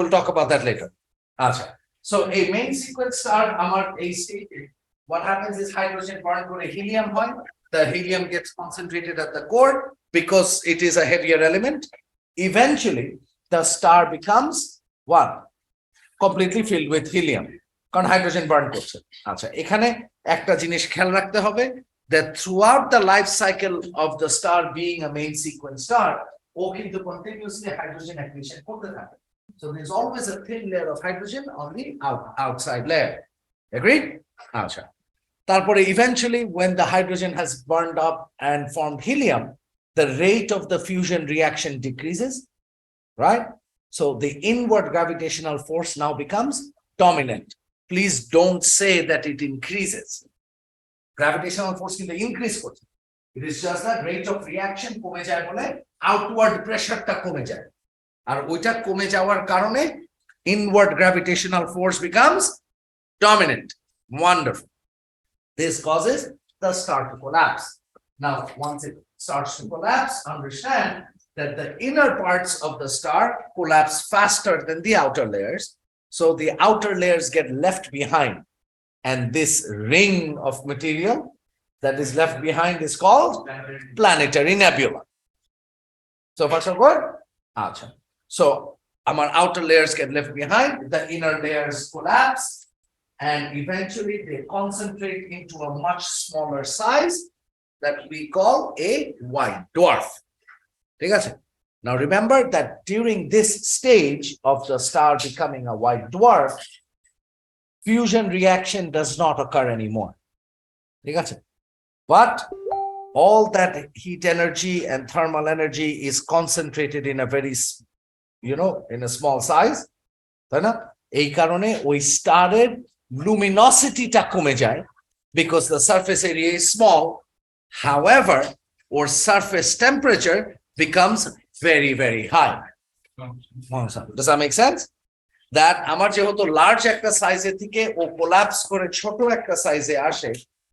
We'll talk about that later. Acha. So a main sequence star, a state, what happens is hydrogen bond to a helium point. The helium gets concentrated at the core because it is a heavier element. Eventually, the star becomes what? Completely filled with helium. কারণ hydrogen burn করছে। আচ্ছা, এখানে একটা জিনিস খেয়াল রাখতে হবে that throughout the life cycle of the star being a main sequence star, ও কিন্তু continuously hydrogen accretion করতে থাকে। So there's always a thin layer of hydrogen on the outside layer. Agreed? আচ্ছা। তারপরে eventually when the hydrogen has burned up and formed helium, the rate of the fusion reaction decreases, right? So the inward gravitational force now becomes dominant. Please don't say that it increases. Gravitational force কিন্তু increase করছে। It is just that rate of reaction কমে যায় বলে outward pressure টা কমে যায়। আর ওইটা কমে যাওয়ার কারণে inward gravitational force becomes dominant. Wonderful. This causes the star to collapse. Now, once it starts to collapse, understand that the inner parts of the star collapse faster than the outer layers. So the outer layers get left behind. And this ring of material that is left behind is called planetary nebula. So far so good? Achha. So our outer layers get left behind, the inner layers collapse, and eventually they concentrate into a much smaller size that we call a white dwarf. Now remember that during this stage of the star becoming a white dwarf, fusion reaction does not occur anymore. But all that heat energy and thermal energy is concentrated in a very, in a small size. এই কারণে ওই স্টারের luminosity-টা কমে যায় because the surface area is small. However, or surface temperature becomes very, very high. Does that make sense? That আমার যেহেতু large একটা সাইজে থেকে ও কোলাপস করে ছোট একটা সাইজে আসে,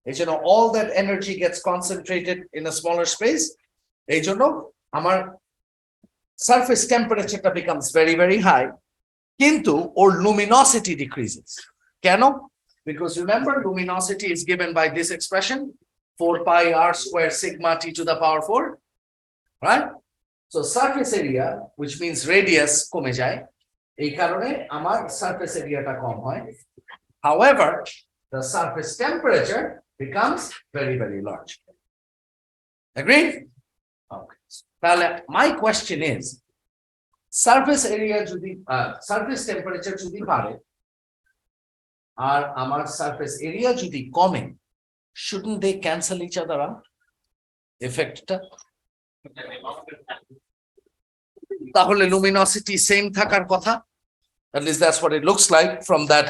এইজন্য all that energy gets concentrated in a smaller space. এইজন্য আমার surface temperature becomes very, very high, কিন্তু ওর luminosity decreases. কেন? Because remember, luminosity is given by this expression, 4 pi r square sigma t to the power 4, right? So surface area, which means radius, কমে যায়, এই কারণে আমার surface area-টা কম হয়. However, the surface temperature becomes very, very large. Agreed? Okay. তাহলে my question is, surface area যদি surface temperature যদি বাড়ে আর আমার surface area যদি কমে, shouldn't they cancel each other out? Effect-টা তাহলে luminosity same থাকার কথা. At least that's what it looks like from that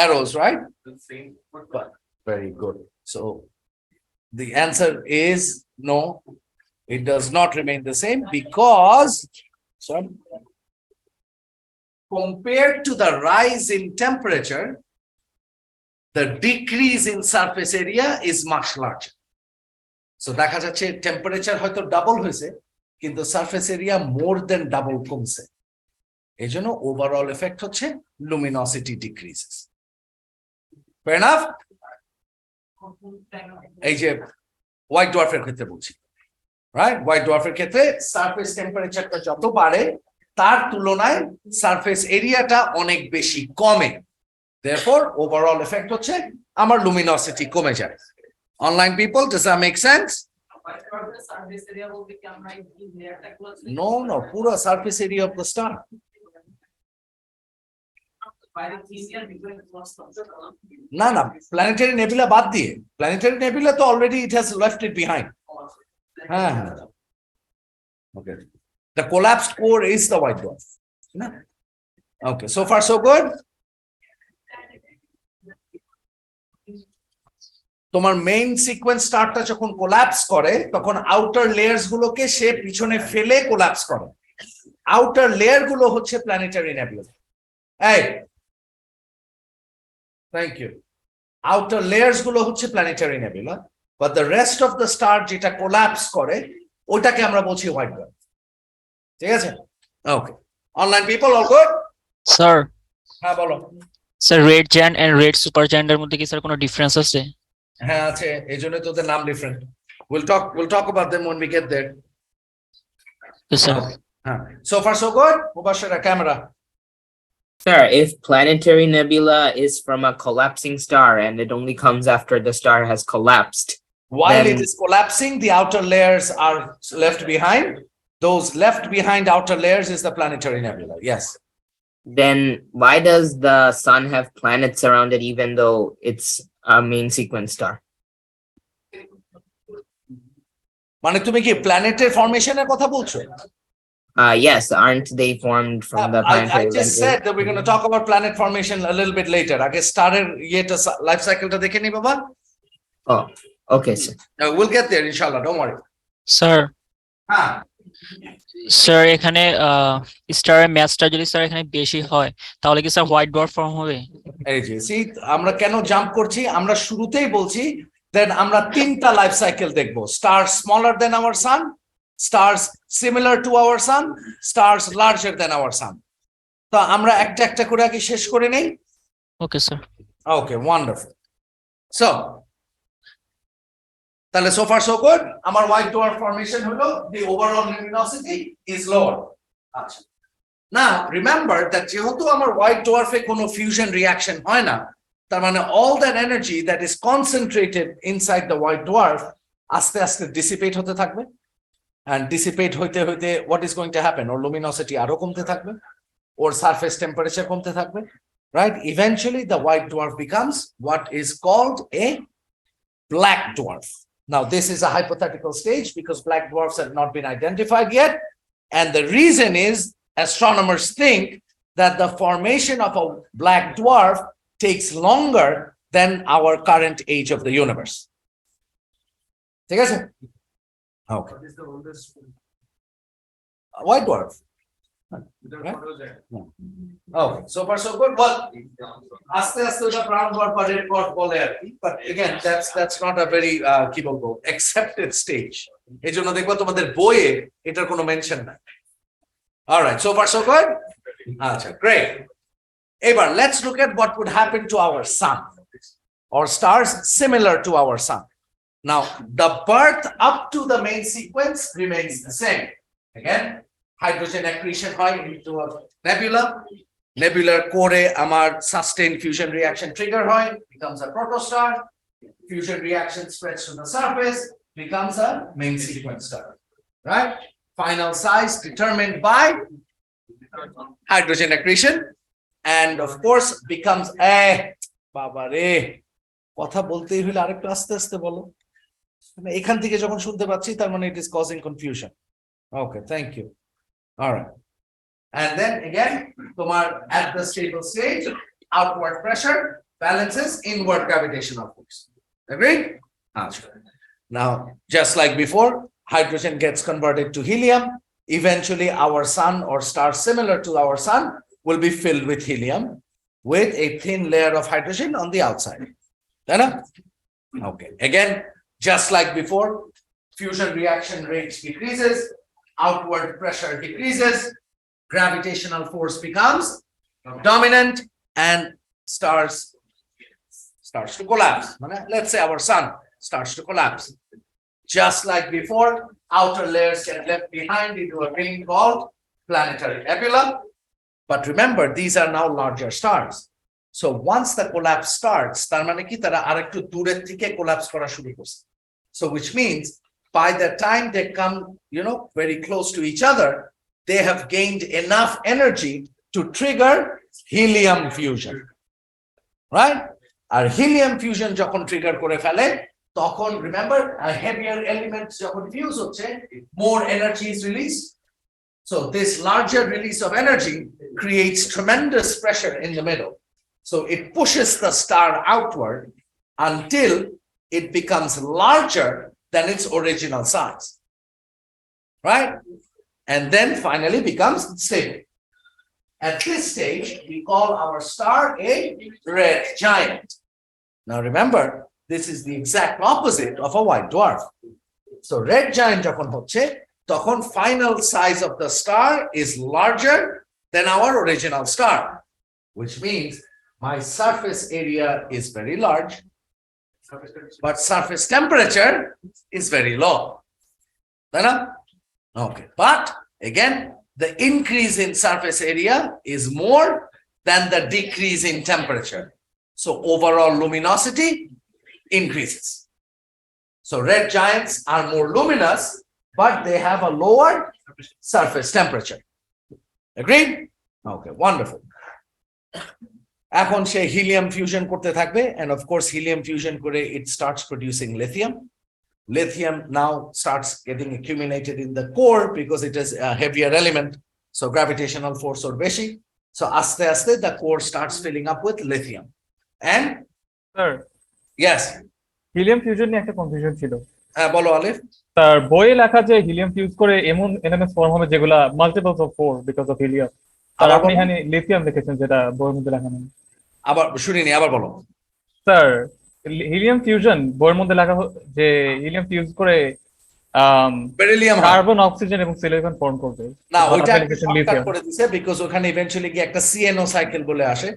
arrows, right? But very good. So the answer is no, it does not remain the same because compared to the rise in temperature, the decrease in surface area is much larger. So দেখা যাচ্ছে temperature হয়তো double হয়েছে, কিন্তু surface area more than double কমছে। এজন্য overall effect হচ্ছে luminosity decreases. Fair enough? এই যে white dwarf এর ক্ষেত্রে বলছি, right? White dwarf এর ক্ষেত্রে surface temperature-টা যত বাড়ে তার তুলনায় surface area-টা অনেক বেশি কমে। Therefore, overall effect হচ্ছে আমার luminosity কমে যায়. Online people, does that make sense? No, পুরো surface area of the star. না planetary nebula বাদ দিয়ে, planetary nebula তো already it has left it behind. হ্যাঁ okay, the collapsed core is the white dwarf. Okay, so far so good. তোমার main sequence স্টারটা যখন collapse করে তখন outer layers গুলোকে সে পিছনে ফেলে কোল্যাপস করে। আউটার লেয়ার গুলো হচ্ছে প্ল্যানেটারি নেবুলা। এই থ্যাংক ইউ। আউটার লেয়ার্স গুলো হচ্ছে planetary nebula, but the rest of the star যেটা কোল্যাপস করে ওটাকে আমরা বলছি হোয়াইট ড্warf। ঠিক আছে? Okay, online people all good? Sir হ্যাঁ বলো। Sir red giant and red super জায়ান্টের মধ্যে কি স্যার কোনো ডিফারেন্স আছে? হ্যাঁ আছে, এই জন্য তোদের নাম different. we'll talk about them when we get there. Sir Okay. হ্যাঁ, so far so good. Mubashira, camera. Sir, if planetary nebula is from a collapsing star and it only comes after the star has collapsed, While Then- it is collapsing, the outer layers are left behind. Those left behind outer layers is the planetary nebula. Yes. then why does the sun have planets around it even though it's a main sequence star? মানে তুমি কি প্ল্যানেটের ফরমেশনের কথা বলছো? Yes, aren't they formed from the I planetary just nebula? said that we're going to talk about planet formation a little bit later. আগে স্টারের ইয়েটা life সাইকেলটা দেখে নি বাবা। Oh, okay, sir. We'll get there inshallah, don't worry. Sir হ্যাঁ, sir এখানে স্টারের ম্যাচটা যদি স্যার এখানে বেশি হয় তাহলে কি স্যার হোয়াইট ডোয়ার্ফ ফর্ম হবে? এই যে see, আমরা কেন জাম্প করছি, আমরা শুরুতেই বলছি দেন আমরা তিনটা লাইফ সাইকেল দেখবো। Star smaller than our sun, stars similar to our sun, stars larger than our sun. তো আমরা একটা একটা করে আগে শেষ করে নেই। Okay sir. Okay, wonderful. So তাহলে so far so good. আমার white dwarf formation হলো the overall luminosity is lower. আচ্ছা, now remember that যেহেতু আমার white dwarf এ কোনো fusion reaction হয় না, তার মানে all that energy that is concentrated inside the white dwarf আস্তে আস্তে dissipate হতে থাকবে, and dissipate হইতে হইতে what is going to happen? Or luminosity আরো কমতে থাকবে, ওর surface temperature কমতে থাকবে, right? Eventually the white dwarf becomes what is called a black dwarf. Now this is a hypothetical stage because black dwarfs have not been identified yet, and the reason is astronomers think that the formation of a black dwarf takes longer than our current age of the universe. ঠিক আছে? Okay. White dwarf. Right? Okay, so far so good. Well, আস্তে আস্তে ওটা brown dwarf বা red dwarf বলে আর কি, but again that's not a very কি বলবো accepted stage. এই জন্য দেখবো তোমাদের বইয়ে এটার কোনো মেনশন নাই। All right, so far so good. আচ্ছা, great. এবার let's look at what would happen to our sun or stars similar to our sun. Now, the birth up to the main sequence remains the same. Again, hydrogen accretion হয় into a nebula. Nebular core আমার sustained fusion reaction trigger হয়, becomes a protostar. Fusion reaction spreads to the surface, becomes a main sequence star. Right? Final size determined by hydrogen accretion, and of course becomes a বাবা রে কথা বলতেই হলে আরেকটু আস্তে আস্তে বলো, এখান থেকে যখন শুনতে পাচ্ছি তার মানে it is causing confusion. Okay, thank you. All right, and then again তোমার at the stable stage outward pressure balances inward gravitational force. Agreed? Now just like before, hydrogen gets converted to helium. Eventually our sun or star similar to our sun will be filled with helium with a thin layer of hydrogen on the outside. Okay, again just like before, fusion reaction rate decreases, outward pressure decreases, gravitational force becomes dominant, and starts to collapse. Let's say our sun starts to collapse. Just like before, outer layers get left behind into a ring called planetary nebula. But remember, these are now larger stars. So once the collapse starts, তার মানে কি তারা আরেকটু দূরের থেকে collapse করা শুরু করছে. So which means by the time they come, very close to each other, they have gained enough energy to trigger helium fusion. Right? R helium fusion যখন trigger করে ফেলে, তখন remember a heavier element যখন fuse হচ্ছে, more energy is released. So this larger release of energy creates tremendous pressure in the middle. So it pushes the star outward until it becomes larger than its original size. Right? And then finally becomes stable. At this stage, we call our star a red giant. Now remember, this is the exact opposite of a white dwarf. So red giant যখন হচ্ছে, তখন final size of the star is larger than our original star. which means my surface area is very large, but surface temperature is very low. Okay, but again, the increase in surface area is more than the decrease in temperature. So overall luminosity increases. So red giants are more luminous, but they have a lower surface temperature. Agreed? Okay, wonderful. এখন সে helium fusion করতে থাকবে, and of course helium fusion করে it starts producing lithium. Lithium now starts getting accumulated in the core because it is a heavier element, so gravitational force or beshi. So aste aste the core starts filling up with lithium. And sir yes, helium fusion নিয়ে একটা confusion ছিল। বলো আলিফ। তার বইয়ে লেখা যে helium fuse করে এমন এনএমএস ফর্ম হবে যেগুলা multiples of 4 because of helium. আর আবার আপনি বলো। এখানে লিথিয়াম লিখেছেন যেটা বইয়ের মধ্যে লেখা নেই। আবার শুনিনি, আবার বলো। স্যার হিলিয়াম ফিউশন বইয়ের মধ্যে লেখা যে হিলিয়াম ফিউজ করে বেরিলিয়াম কার্বন অক্সিজেন এবং সিলিকন ফর্ম করবে। না, আপনি ওইটা লিখেছেন শর্টকাট লিথিয়াম। করে দিছে বিকজ ওখানে ইভেন্চুয়ালি কি একটা সিএনও সাইকেল বলে আসে,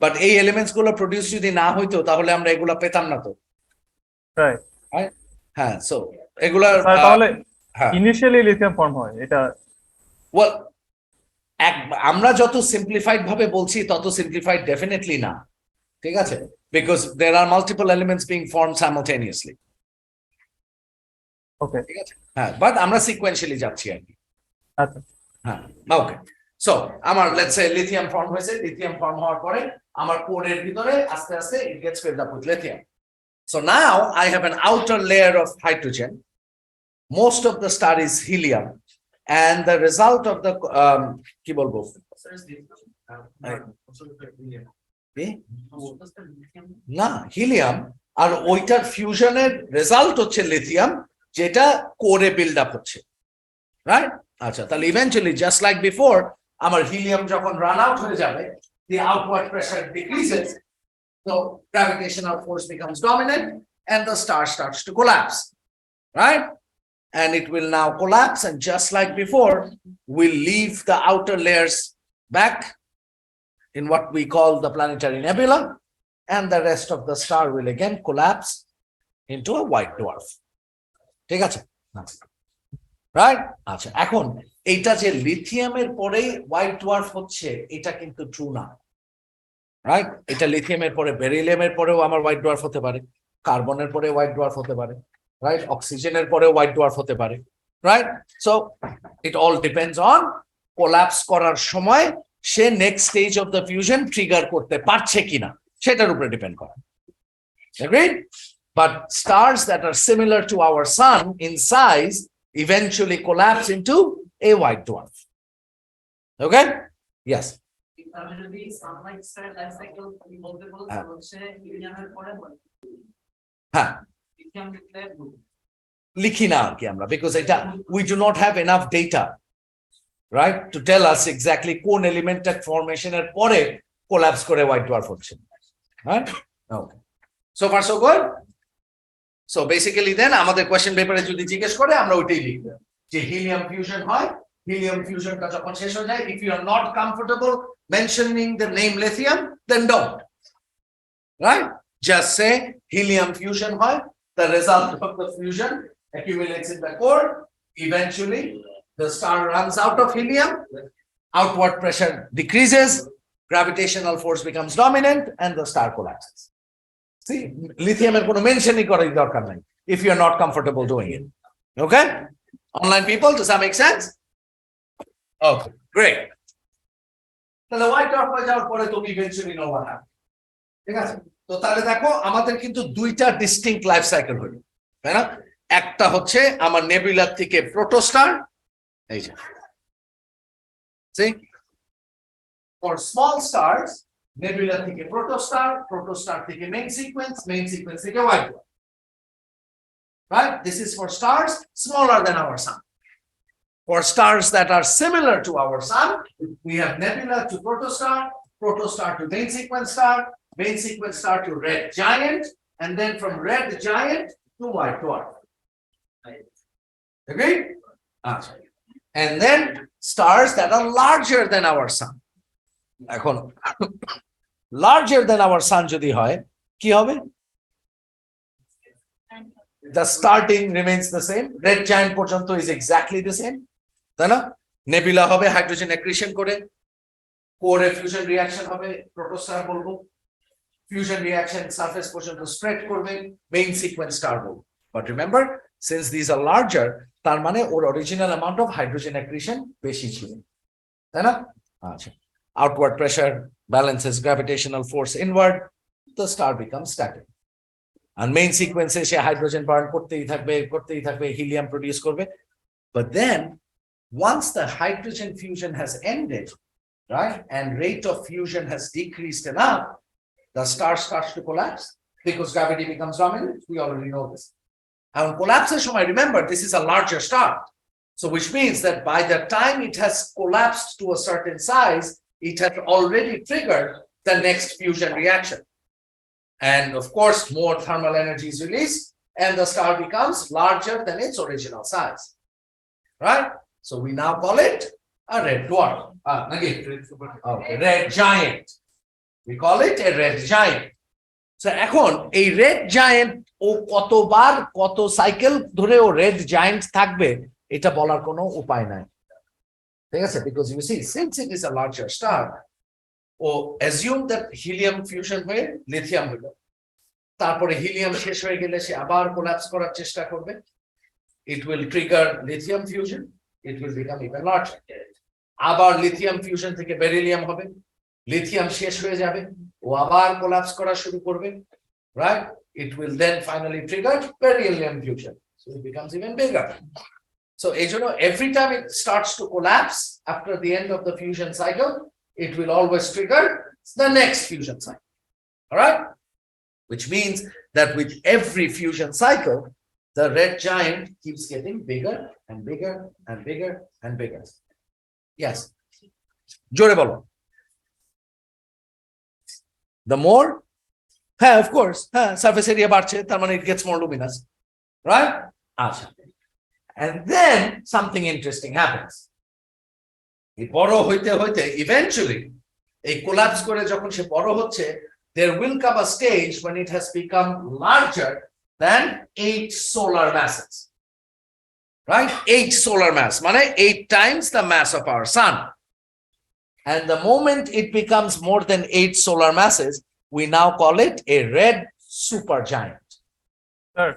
বাট এই এলিমেন্টস গুলো প্রোডিউস যদি না হইতো তাহলে আমরা এগুলা পেতাম না তো। রাইট। হ্যাঁ, সো এগুলা স্যার তাহলে হ্যাঁ, ইনিশিয়ালি লিথিয়াম ফর্ম হয় এটা। ওয়েল আমরা যত সিম্পলিফাইড ভাবে বলছি তত সিম্পলিফাইড ডেফিনেটলি না, ঠিক আছে, because there are multiple elements being form simultaneously. Okay, ঠিক আছে, হ্যাঁ, বাট আমরা সিকোয়েন্সিয়ালি যাচ্ছি আর কি। আচ্ছা হ্যাঁ, ওকে। সো আমার লেটস সে লিথিয়াম ফর্ম হয়েছে, লিথিয়াম ফর্ম হওয়ার পরে আমার কোরের ভিতরে আস্তে আস্তে it gets filled up with lithium. So now I have an outer layer of hydrogen. Most of the star is helium, and the result of the কি বলবো না হিলিয়াম আর ওইটার ফিউশনের রেজাল্ট হচ্ছে লিথিয়াম, যেটা কোরে বিল্ড আপ হচ্ছে, right? আচ্ছা, তাহলে eventually just like before আমার হিলিয়াম যখন রান আউট হয়ে যাবে, the outward pressure decreases. So gravitational force becomes dominant and the star starts to collapse, right? And it will now collapse, and just like before, we'll leave the outer layers back in what we call the planetary nebula, and the rest of the star will again collapse into a white dwarf. ঠিক আছে? Right? আচ্ছা, এখন এইটা যে লিথিয়ামের পরেই white dwarf হচ্ছে, এটা কিন্তু ট্রু না। রাইট? এটা লিথিয়ামের পরে বেরিলিয়ামের পরেও আমার হোয়াইট ডোয়ার্ফ হতে পারে, কার্বনের পরে হোয়াইট ডোয়ার্ফ হতে পারে, রাইট? অক্সিজেনের পরে হোয়াইট ডোয়ার্ফ হতে পারে, right? So it all depends on collapse করার সময় সে next stage of the fusion trigger করতে পারছে কিনা সেটার উপরে ডিপেন্ড করে। Agreed? But stars that are similar to our sun in size eventually collapse into a white dwarf. Okay? Yes. হ্যাঁ, লিখি না আর কি আমরা, বিকজ এটা we do not have enough data, right, to tell us exactly কোন এলিমেন্টের ফরমেশনের পরে কোল্যাপস করে হোয়াইট ডোয়ার্ফ হচ্ছে, right? Okay, so far so good. So basically then আমাদের কোয়েশ্চেন পেপারে যদি জিজ্ঞেস করে আমরা ওইটাই লিখব যে হিলিয়াম ফিউশন হয়, হিলিয়াম ফিউশনটা যখন শেষ হয়ে যায়, if you are not comfortable mentioning the name lithium, then don't, right? Just say helium fusion hoy, the result of the fusion accumulates in the core, eventually the star runs out of helium, outward pressure decreases, gravitational force becomes dominant, and the star collapses. See, lithium er kono mention hi korar dorkar nai if you are not comfortable doing it. Okay? Online people, does that make sense? Okay, great. তাহলে white dwarf হয়ে যাওয়ার পরে তুমি eventually know what happen, ঠিক আছে? তো তাহলে দেখো আমাদের কিন্তু দুইটা ডিস্টিংক্ট লাইফ সাইকেল হলো, তাই না? একটা হচ্ছে আমার নেবুলা থেকে প্রোটোস্টার, এই যে see, for small stars nebula থেকে প্রোটোস্টার, প্রোটোস্টার থেকে মেইন সিকোয়েন্স, মেইন সিকোয়েন্স থেকে white dwarf, right? This is for stars smaller than our sun. For stars that are similar to our sun, we have nebula to protostar, protostar to main sequence star to red giant, and then from red giant to white dwarf. Agreed? And then stars that are larger than our sun. এখন larger than our sun যদি হয় কি হবে? The starting remains the same. Red giant পর্যন্ত is exactly the same. তাই না? Nebula হবে hydrogen accretion করে, কোরে ফিউশন রিঅ্যাকশন হবে, প্রোটোস্টার বলবো, ফিউশন রিঅ্যাকশন সারফেস পর্যন্ত স্প্রেড করবে, মেইন সিকোয়েন্স স্টার বলবো। But remember, since this are larger, তার মানে ওর original amount of hydrogen accretion বেশি ছিল, তাই না? আচ্ছা, outward pressure balances gravitational force inward, the star become static. আর মেইন সিকোয়েন্সে সে হাইড্রোজেন বার্ন করতেই থাকবে, হিলিয়াম প্রডিউস করবে। But then, once the hydrogen fusion has ended, right, and rate of fusion has decreased enough, the star starts to collapse because gravity becomes dominant. We already know this. And collapse, remember, this is a larger star. So which means that by the time it has collapsed to a certain size, it has already triggered the next fusion reaction. And of course, more thermal energy is released and the star becomes larger than its original size. Right? So we now call it a red dwarf. Again, okay, red giant. We call it a red giant. So এখন এই red giant ও কতবার কত cycle ধরে ও red giant থাকবে এটা বলার কোনো উপায় নাই, ঠিক আছে? Because you see, since it is a larger star, ও assume that helium fusion হয়ে লিথিয়াম হলো, তারপরে হিলিয়াম শেষ হয়ে গেলে সে আবার কোলাপস করার চেষ্টা করবে, it will trigger lithium fusion, it will become even larger. আবার লিথিয়াম ফিউশন থেকে বেরিলিয়াম হবে, লিথিয়াম শেষ হয়ে যাবে, ও আবার কোলাপস করা শুরু করবে, right? It will then finally trigger beryllium fusion, so it becomes even bigger. So every time it starts to collapse after the end of the fusion cycle, it will always trigger the next fusion cycle. All right? Which means that with every fusion cycle, the red giant keeps getting bigger and bigger and bigger and bigger. Yes. জোরে বলো। The more, of course, surface area বাড়ছে, তার মানে it gets more luminous, right? আচ্ছা। And then something interesting happens. এই বড় হইতে হইতে eventually এই কোলাপস করে যখন সে বড় হচ্ছে, there will come a stage when it has become larger than 8 solar masses, right? 8 solar mass, মানে 8 times the mass of our sun. And the moment it becomes more than 8 solar masses, we now call it a red supergiant. Sir.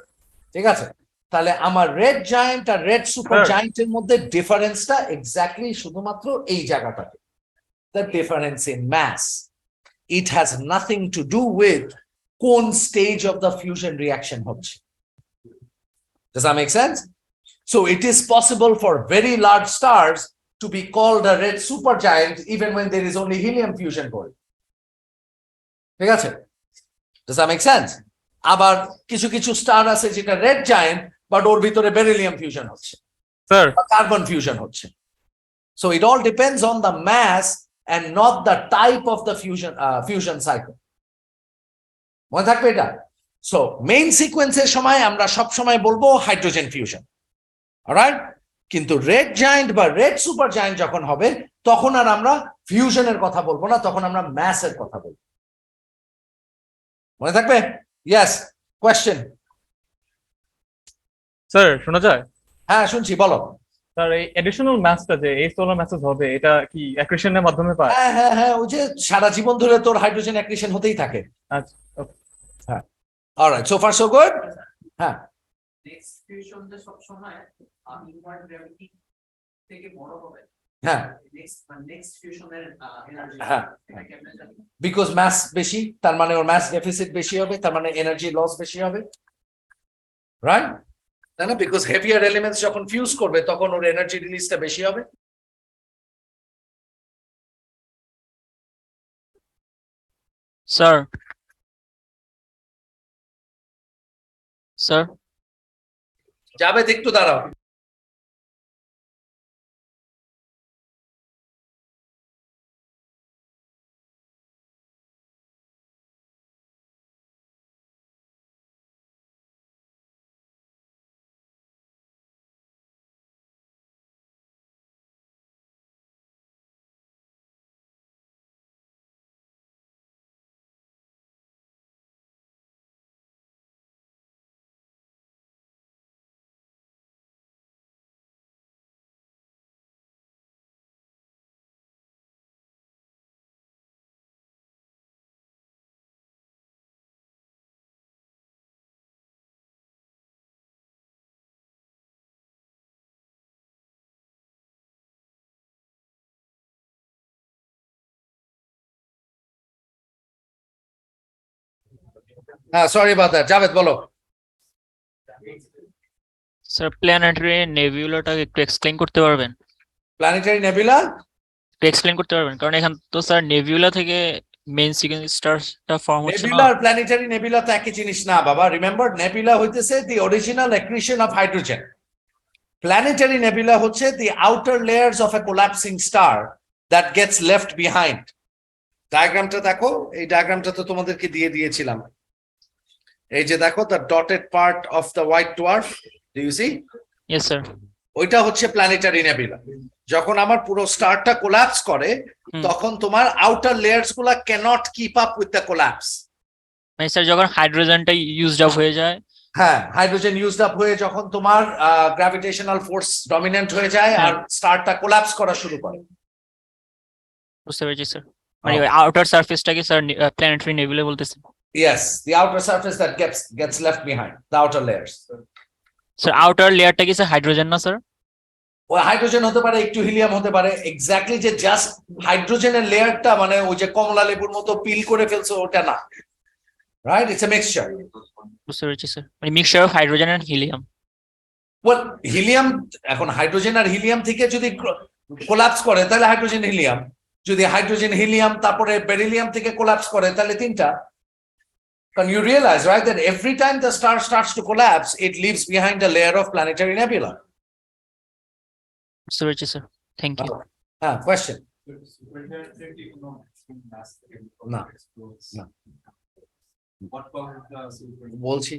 ঠিক আছে? তাহলে আমার red giant আর red supergiant এর মধ্যে ডিফারেন্সটা exactly শুধুমাত্র এই জায়গাটাতে, the difference in mass. It has nothing to do with কোন stage of the fusion reaction হচ্ছে। Does that make sense? So it is possible for very large stars to be called a red supergiant even when there is only helium fusion going. ঠিক আছে? Does that make sense? আবার কিছু কিছু star আছে যেটা red giant but ওর ভিতরে beryllium fusion হচ্ছে, Sir. Carbon fusion হচ্ছে। So it all depends on the mass and not the type of the fusion cycle. মনে থাকবে এটা? So মেইন সিকোয়েন্সের সময় আমরা সব সময় বলবো হাইড্রোজেন ফিউশন, অলরাইট? কিন্তু রেড জায়ান্ট বা রেড সুপার জায়ান্ট যখন হবে তখন আর আমরা ফিউশনের কথা বলবো না, তখন আমরা ম্যাসের কথা বলবো। মনে থাকবে? Yes, question. স্যার শোনা যায়? হ্যাঁ শুনছি, বলো। স্যার এই এডিশনাল ম্যাসটা যে এই সোলার ম্যাসেজ হবে এটা কি অ্যাক্রিশনের মাধ্যমে পায়? হ্যাঁ, ওই যে সারা জীবন ধরে তোর হাইড্রোজেন অ্যাক্রিশন হতেই থাকে। আচ্ছা, ওকে। হ্যাঁ, alright, so far so good. হ্যাঁ, নেক্সট ফিউশনটা সব সময় ইনওয়ার্ড গ্র্যাভিটি থেকে বড় হবে। হ্যাঁ, নেক্সট ফিউশনের এনার্জি হ্যাঁ, বিকজ ম্যাস বেশি, তার মানে ওর ম্যাস ডেফিসিট বেশি হবে, তার মানে এনার্জি লস বেশি হবে, রাইট? তাই না? বিকজ হেভিয়ার এলিমেন্টস যখন ফিউজ করবে তখন ওর এনার্জি রিলিজটা বেশি হবে। স্যার স্যার যাবে, একটু দাঁড়াও। Sorry about that. Javed, বলো। স্যার প্ল্যানেটারি নেবিউলাটাকে একটু এক্সপ্লেইন করতে পারবেন? Planetary nebula? একটু এক্সপ্লেইন করতে পারবেন, কারণ এখান তো স্যার নেবিউলা থেকে মেইন সিকোয়েন্স স্টারটা ফর্ম হচ্ছে Nebula না। আর planetary nebula তো একই জিনিস না বাবা। Remember, nebula হইতেছে the original accretion of hydrogen. Planetary nebula হচ্ছে the outer layers of a collapsing star that gets left behind. ডায়াগ্রামটা দেখো, এই ডায়াগ্রামটা তো তোমাদেরকে দিয়ে দিয়েছিলাম। এই যে দেখো, the dotted part of the white dwarf, do you see? Yes sir. ওইটা হচ্ছে প্ল্যানেটারি নেবিউলা। যখন আমার পুরো স্টারটা কোলাপস করে, তখন তোমার আউটার লেয়ার্স গুলা can't keep up with the collapse. মানে স্যার যখন হাইড্রোজেনটা ইউজড আপ হয়ে যায়, হ্যাঁ, হাইড্রোজেন ইউজড আপ হয়ে যখন তোমার গ্র্যাভিটেশনাল ফোর্স ডমিনেন্ট হয়ে যায় আর স্টারটা কোলাপস করা শুরু করে। বুঝতে পেরেছি স্যার। মানে আউটার সারফেসটাকে স্যার প্ল্যানেটারি নেবিউলা বলতেছেন। Yes, the outer surface that gets left behind, the outer layers. Sir outer লেয়ারটা কি স্যার হাইড্রোজেন না স্যার? ওই হাইড্রোজেন হতে পারে, একটু হিলিয়াম হতে পারে। এক্স্যাক্টলি যে জাস্ট হাইড্রোজেনের লেয়ারটা মানে ওই যে কমলা লেবুর মতো পিল করে ফেলছে ওটা না, রাইট? It's a mixture. বুঝতে পেরেছি স্যার, মানে mixture of hydrogen and helium. Well, helium এখন হাইড্রোজেন আর হিলিয়াম থেকে যদি কোলাপস করে তাহলে হাইড্রোজেন হিলিয়াম, যদি হাইড্রোজেন হিলিয়াম তারপরে বেরিলিয়াম থেকে কোলাপস করে তাহলে তিনটা। কারণ you realize, right, that every time the star starts to collapse, it leaves behind a layer of planetary nebula. বুঝতে পেরেছি স্যার, থ্যাংক ইউ। Question? না, না। বলছি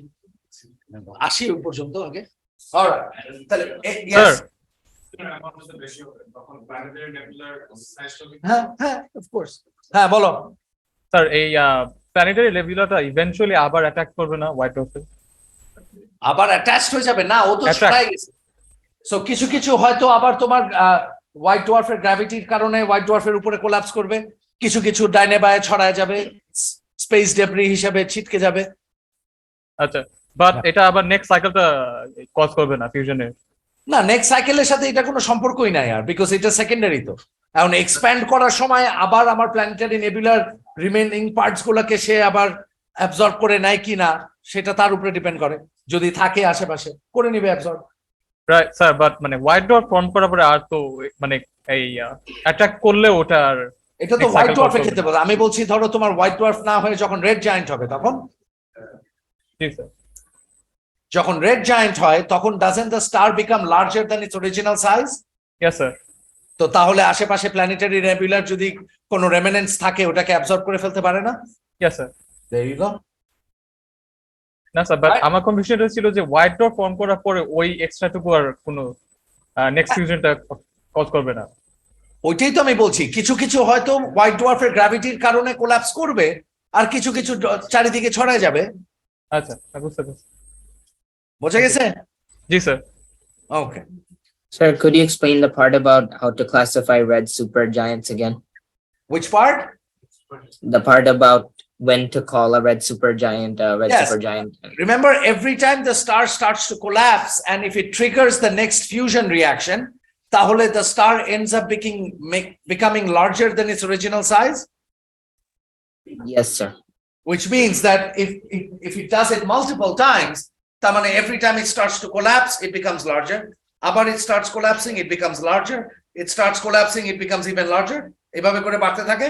আসি ওই পর্যন্ত আগে। Alright, তাহলে yes. হ্যাঁ, হ্যাঁ, of course. হ্যাঁ, বলো। স্যার এই প্ল্যানেটারি নেবিউলাটা ইভেন্চুয়ালি আবার অ্যাটাক করবে না হোয়াইট ড্বার্ফে? আবার অ্যাটাচড হয়ে যাবে না, ও তো Attract. ছড়াই গেছে। সো কিছু কিছু হয়তো আবার তোমার হোয়াইট ডোয়ার্ফের গ্র্যাভিটির কারণে হোয়াইট ডোয়ার্ফের উপরে কোলাপস করবে, কিছু কিছু ডাইনে বায়ে ছড়ায় যাবে, স্পেস ডেব্রি হিসেবে ছিটকে যাবে। আচ্ছা, বাট এটা আবার নেক্সট সাইকেলটা কজ করবে না ফিউশনের? না, নেক্সট সাইকেলের সাথে এটা কোনো সম্পর্কই নাই আর, বিকজ এটা সেকেন্ডারি। তো এখন এক্সপ্যান্ড করার সময় আবার আমার প্ল্যানেটারি নেবুলার রিমেইনিং পার্টস গুলোকে সে আবার অ্যাবজর্ব করে নেয় কি না সেটা তার উপরে ডিপেন্ড করে। যদি থাকে আশেপাশে করে নিবে অ্যাবজর্ব। রাইট স্যার, বাট মানে হোয়াইট ড্বার্ফ ফর্ম করার পরে আর তো মানে এই অ্যাটাক করলে ওটা আর এটা তো Next হোয়াইট cycle ডোয়ার্ফের করবে। ক্ষেত্রে বলে। আমি বলছি ধরো তোমার হোয়াইট ডোয়ার্ফ না হয়ে যখন রেড জায়ান্ট হবে, তখন জি স্যার। যখন রেড জায়ান্ট হয় তখন doesn't the star become larger than it's original size? Yes sir. তো তাহলে আশেপাশে প্ল্যানেটারি নেবুলার যদি কোনো রেমিনেন্স থাকে ওটাকে অ্যাবজর্ব করে ফেলতে পারে না? Yes sir. There you go. না স্যার, বাট Right. আমার কনফিউশনটা ছিল যে হোয়াইট ড্বার্ফ ফর্ম করার পরে ওই এক্সট্রা টুকু আর কোনো নেক্সট ফিউশনটা কজ করবে না? ওইটাই তো আমি বলছি, কিছু কিছু হয়তো হোয়াইট ডোয়ার্ফের গ্র্যাভিটির কারণে কোলাপস করবে আর কিছু কিছু চারিদিকে ছড়ায় যাবে। আচ্ছা, বুঝতে পারছি। বোঝা গেছে? জি sir. Okay. Sir, could you explain the part about how to classify red supergiants again? Which part? The part about when to call a red supergiant a red Yes. supergiant. Remember, every time the star starts to collapse and if it triggers the next fusion reaction, tahole the star ends up becoming larger than its original size, Yes, sir. which means that if it does it multiple times, তার মানে every time it starts to collapse, it becomes larger. আবার it starts collapsing, it becomes larger. It starts collapsing, it becomes even larger. এভাবে করে বাড়তে থাকে।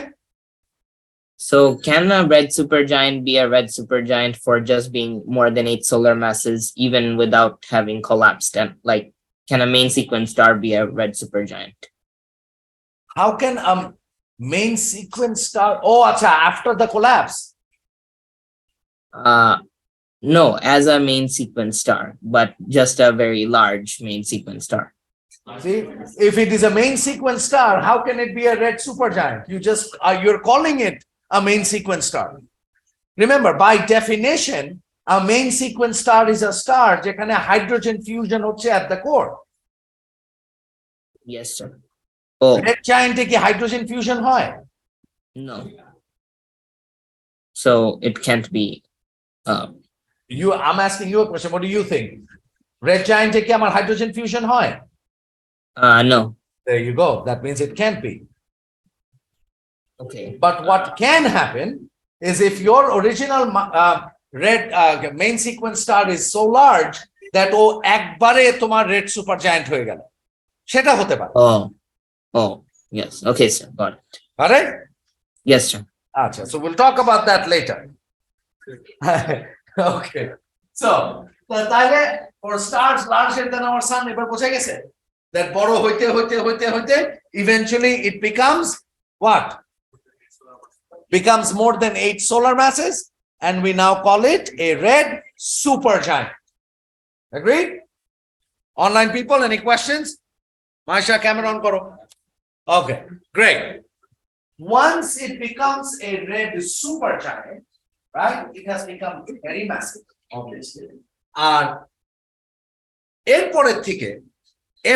So can a red supergiant be a red supergiant for just being more than 8 solar masses, even without having collapsed? And like, can a main sequence star be a red supergiant? How can a main sequence star, oh acha, after the collapse? No, as a main sequence star, but just a very large main sequence star. See, if it is a main sequence star, how can it be a red supergiant? You're calling it a main sequence star. Remember, by definition, a main sequence star is a star যেখানে hydrogen fusion হচ্ছে at the core. Yes, sir. Oh, Red giant কি hydrogen fusion হয়? no. So it can't be. I'm asking you a question. What do you think? Red giant কি আমার hydrogen fusion হয়? No. There you go. That means it can't be. Okay. But what can happen is if your original red main sequence star is so large that ও একবারে তোমার red supergiant হয়ে গেল, সেটা হতে পারে। Oh, yes. Okay, sir. Got it. Alright? Yes, sir. Acha, so we'll talk about that later. Okay, so তাহলে for stars larger than our sun এবার বোঝা গেছে that বড় হইতে eventually it becomes what? Becomes more than 8 solar masses, and we now call it a red supergiant. Agreed? Online people, any questions? Maisha, camera on karo. Okay, great. Once it becomes a red supergiant, right? It has become very massive, obviously. And এরপরের থেকে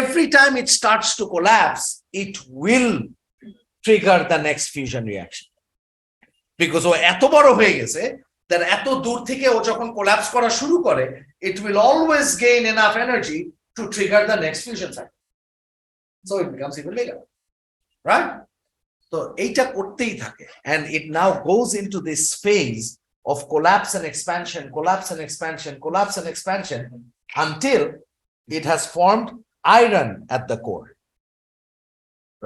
every time it starts to collapse, it will trigger the next fusion reaction. Because ও এত বড় হয়ে গেছে that এত দূর থেকে ও যখন collapse করা শুরু করে, it will always gain enough energy to trigger the next fusion cycle. So it becomes even bigger, right? So এইটা করতেই থাকে, and it now goes into this phase of collapse and expansion, collapse and expansion, collapse and expansion until it has formed iron at the core,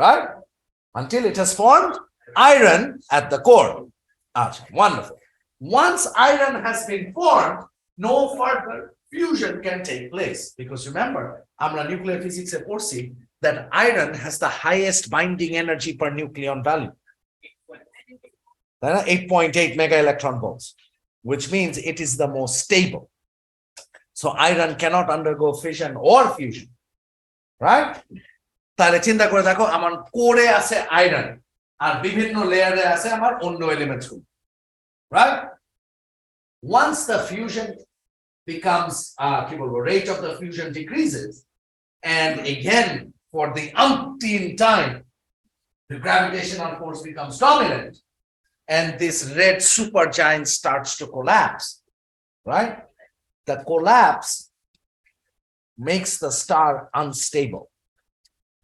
right? Until it has formed iron at the core. Wonderful. Once iron has been formed, no further fusion can take place, because remember, amra nuclear physics e porchi that iron has the highest binding energy per nucleon value. 8.8 mega electron volts, which means it is the most stable. So iron cannot undergo fission or fusion, right? তাহলে চিন্তা করে দেখো, আমার কোরে আছে iron আর বিভিন্ন লেয়ারে আছে আমার অন্য এলিমেন্টস গুলো, right? Once the fusion becomes কি বলবো, rate of the fusion decreases, and again for the umpteenth time the gravitational force becomes dominant, and this red supergiant starts to collapse, right? The collapse makes the star unstable,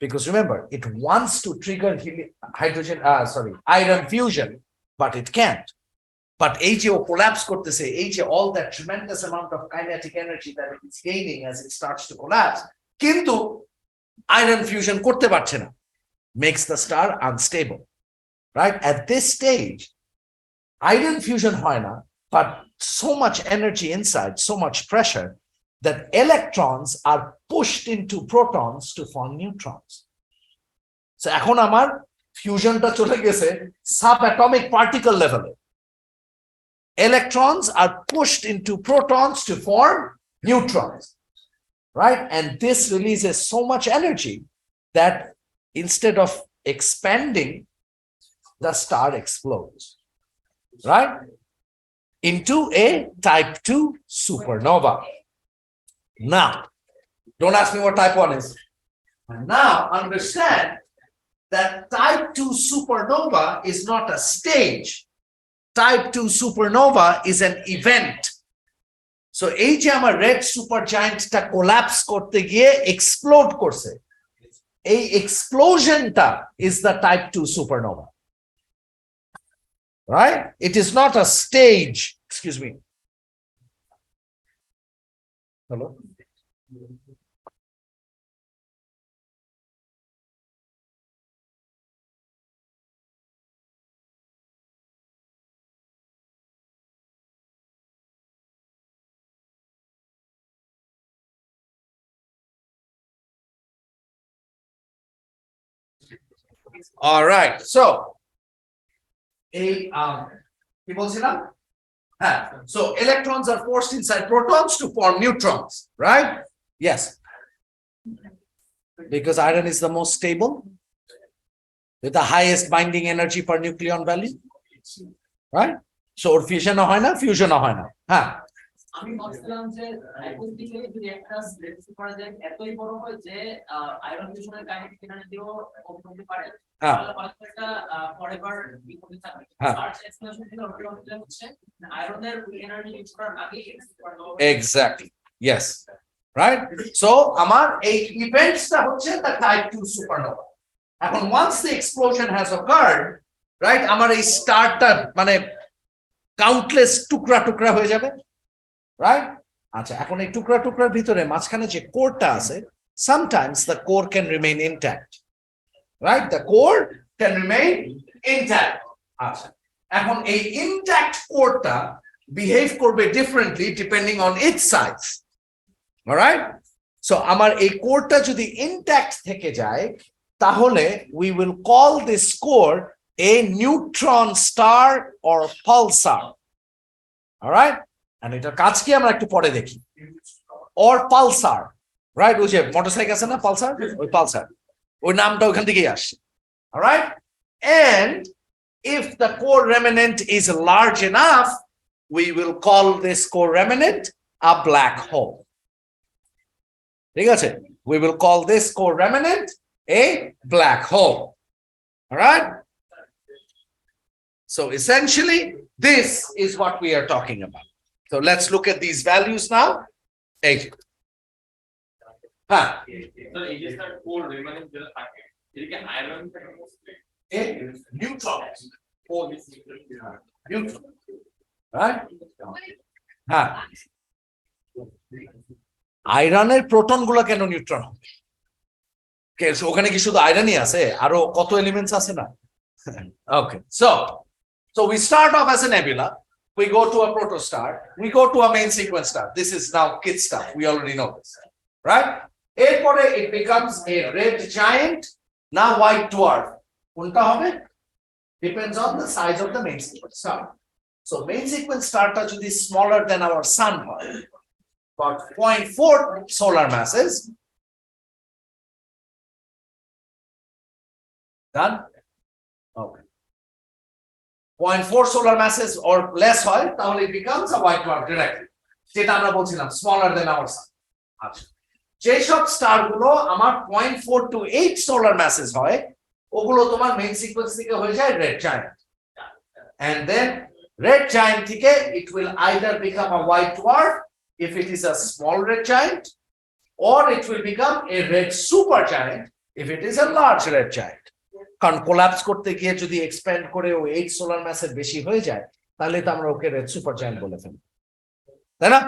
because remember, it wants to trigger iron fusion, but it can't. But এই যে ও collapse করতেছে, এই যে all that tremendous amount of kinetic energy that it is gaining as it starts to collapse, কিন্তু iron fusion করতে পারছে না, makes the star unstable, right? At this stage, iron fusion হয় না, but so much energy inside, so much pressure, that electrons are pushed into protons to form neutrons. So এখন আমার fusionটা চলে গেছে subatomic particle level. Electrons are pushed into protons to form neutrons, right? And this releases so much energy that instead of expanding, the star explodes, right? Into a type 2 supernova. Now, don't ask me what type 1 is. Now, understand that type 2 supernova is not a stage. Type 2 supernova is an event. So, এই যে আমার red supergiantটা collapse করতে গিয়ে explode করছে, এই explosionটা is the type 2 supernova. Right? It is not a stage. Excuse me. Hello? All right, so এই কি বলছিলাম, হ্যাঁ, so electrons are forced inside protons to form neutrons, right? Yes, because iron is the most stable with the highest binding energy per nucleon value, right? So or fusion হয় না, fusion হয় না, হ্যাঁ। আমি বলছিলাম যে এখন থেকে যদি একটা রেড সুপারজায়ান্ট এতই বড় হয় যে আয়রন ফিউশনের কাইনেটিক এনার্জিও কম হতে পারে, হ্যাঁ, তাহলে পারস্পেক্টটা ফরএভার বিকমে থাকবে। হ্যাঁ। আর এক্সপ্লেনেশন থেকে ওটা হচ্ছে আয়রনের এনার্জি ইউজ করার আগে supernova. Exactly, yes, right? So আমার এই ইভেন্টসটা হচ্ছে the type 2 supernova. এখন once the explosion has occurred, right, আমার এই স্টারটা মানে কাউন্টলেস টুকরা টুকরা হয়ে যাবে, রাইট? আচ্ছা, এখন এই টুকরা টুকরার ভিতরে মাঝখানে যে কোরটা আছে, sometimes the core can remain intact, right? The core can remain intact. আচ্ছা, এখন এই intact কোরটা behave করবে differently depending on its size, alright? So আমার এই কোরটা যদি intact থেকে যায়, তাহলে we will call this core a neutron star or pulsar, alright? And এটার কাজ কি আমরা একটু পরে দেখি। or pulsar, right? ওই যে মোটরসাইকেল আছে না পালসার, ওই পালসার, ওই নামটা ওখান থেকেই আসছে, alright? And if the core remnant is large enough, we will call this core remnant a black hole. ঠিক আছে? We will call this core remnant a black hole, alright? So essentially, this is what we are talking about. So let's look at these values now. Hey. Huh. Neutrons. Neutron. Right? হ্যাঁ, আয়রনের proton গুলো কেন neutron হবে? ওখানে কি শুধু আয়রনই আছে, আরো কত এলিমেন্টস আছে না? Okay, so we start off as a nebula, we go to a protostar, we go to a main sequence star. This is now kid stuff, we already know this, right? এরপরে it becomes a red giant, now white dwarf. কোনটা হবে? Depends on the size of the main sequence star. So main sequence starটা যদি smaller than our sun হয়, about 0.4 solar masses, done? Okay. 0.4 solar masses or less হয়, তাহলে it becomes a white dwarf directly. যেটা আমরা বলছিলাম smaller than our sun. আচ্ছা, যেসব star গুলো আমার 0.4 to 8 solar masses হয়, ওগুলো তোমার মেইন সিকোয়েন্স থেকে হয়ে যায় red giant, and then red giant থেকে it will either become a white dwarf if it is a small red giant, or it will become a red supergiant if it is a large red giant. কারণ collapse করতে গিয়ে যদি expand করে ও 8 solar ম্যাসের বেশি হয়ে যায়, তাহলে তো আমরা ওকে রেড সুপারজায়ান্ট বলে ফেলি, তাই না?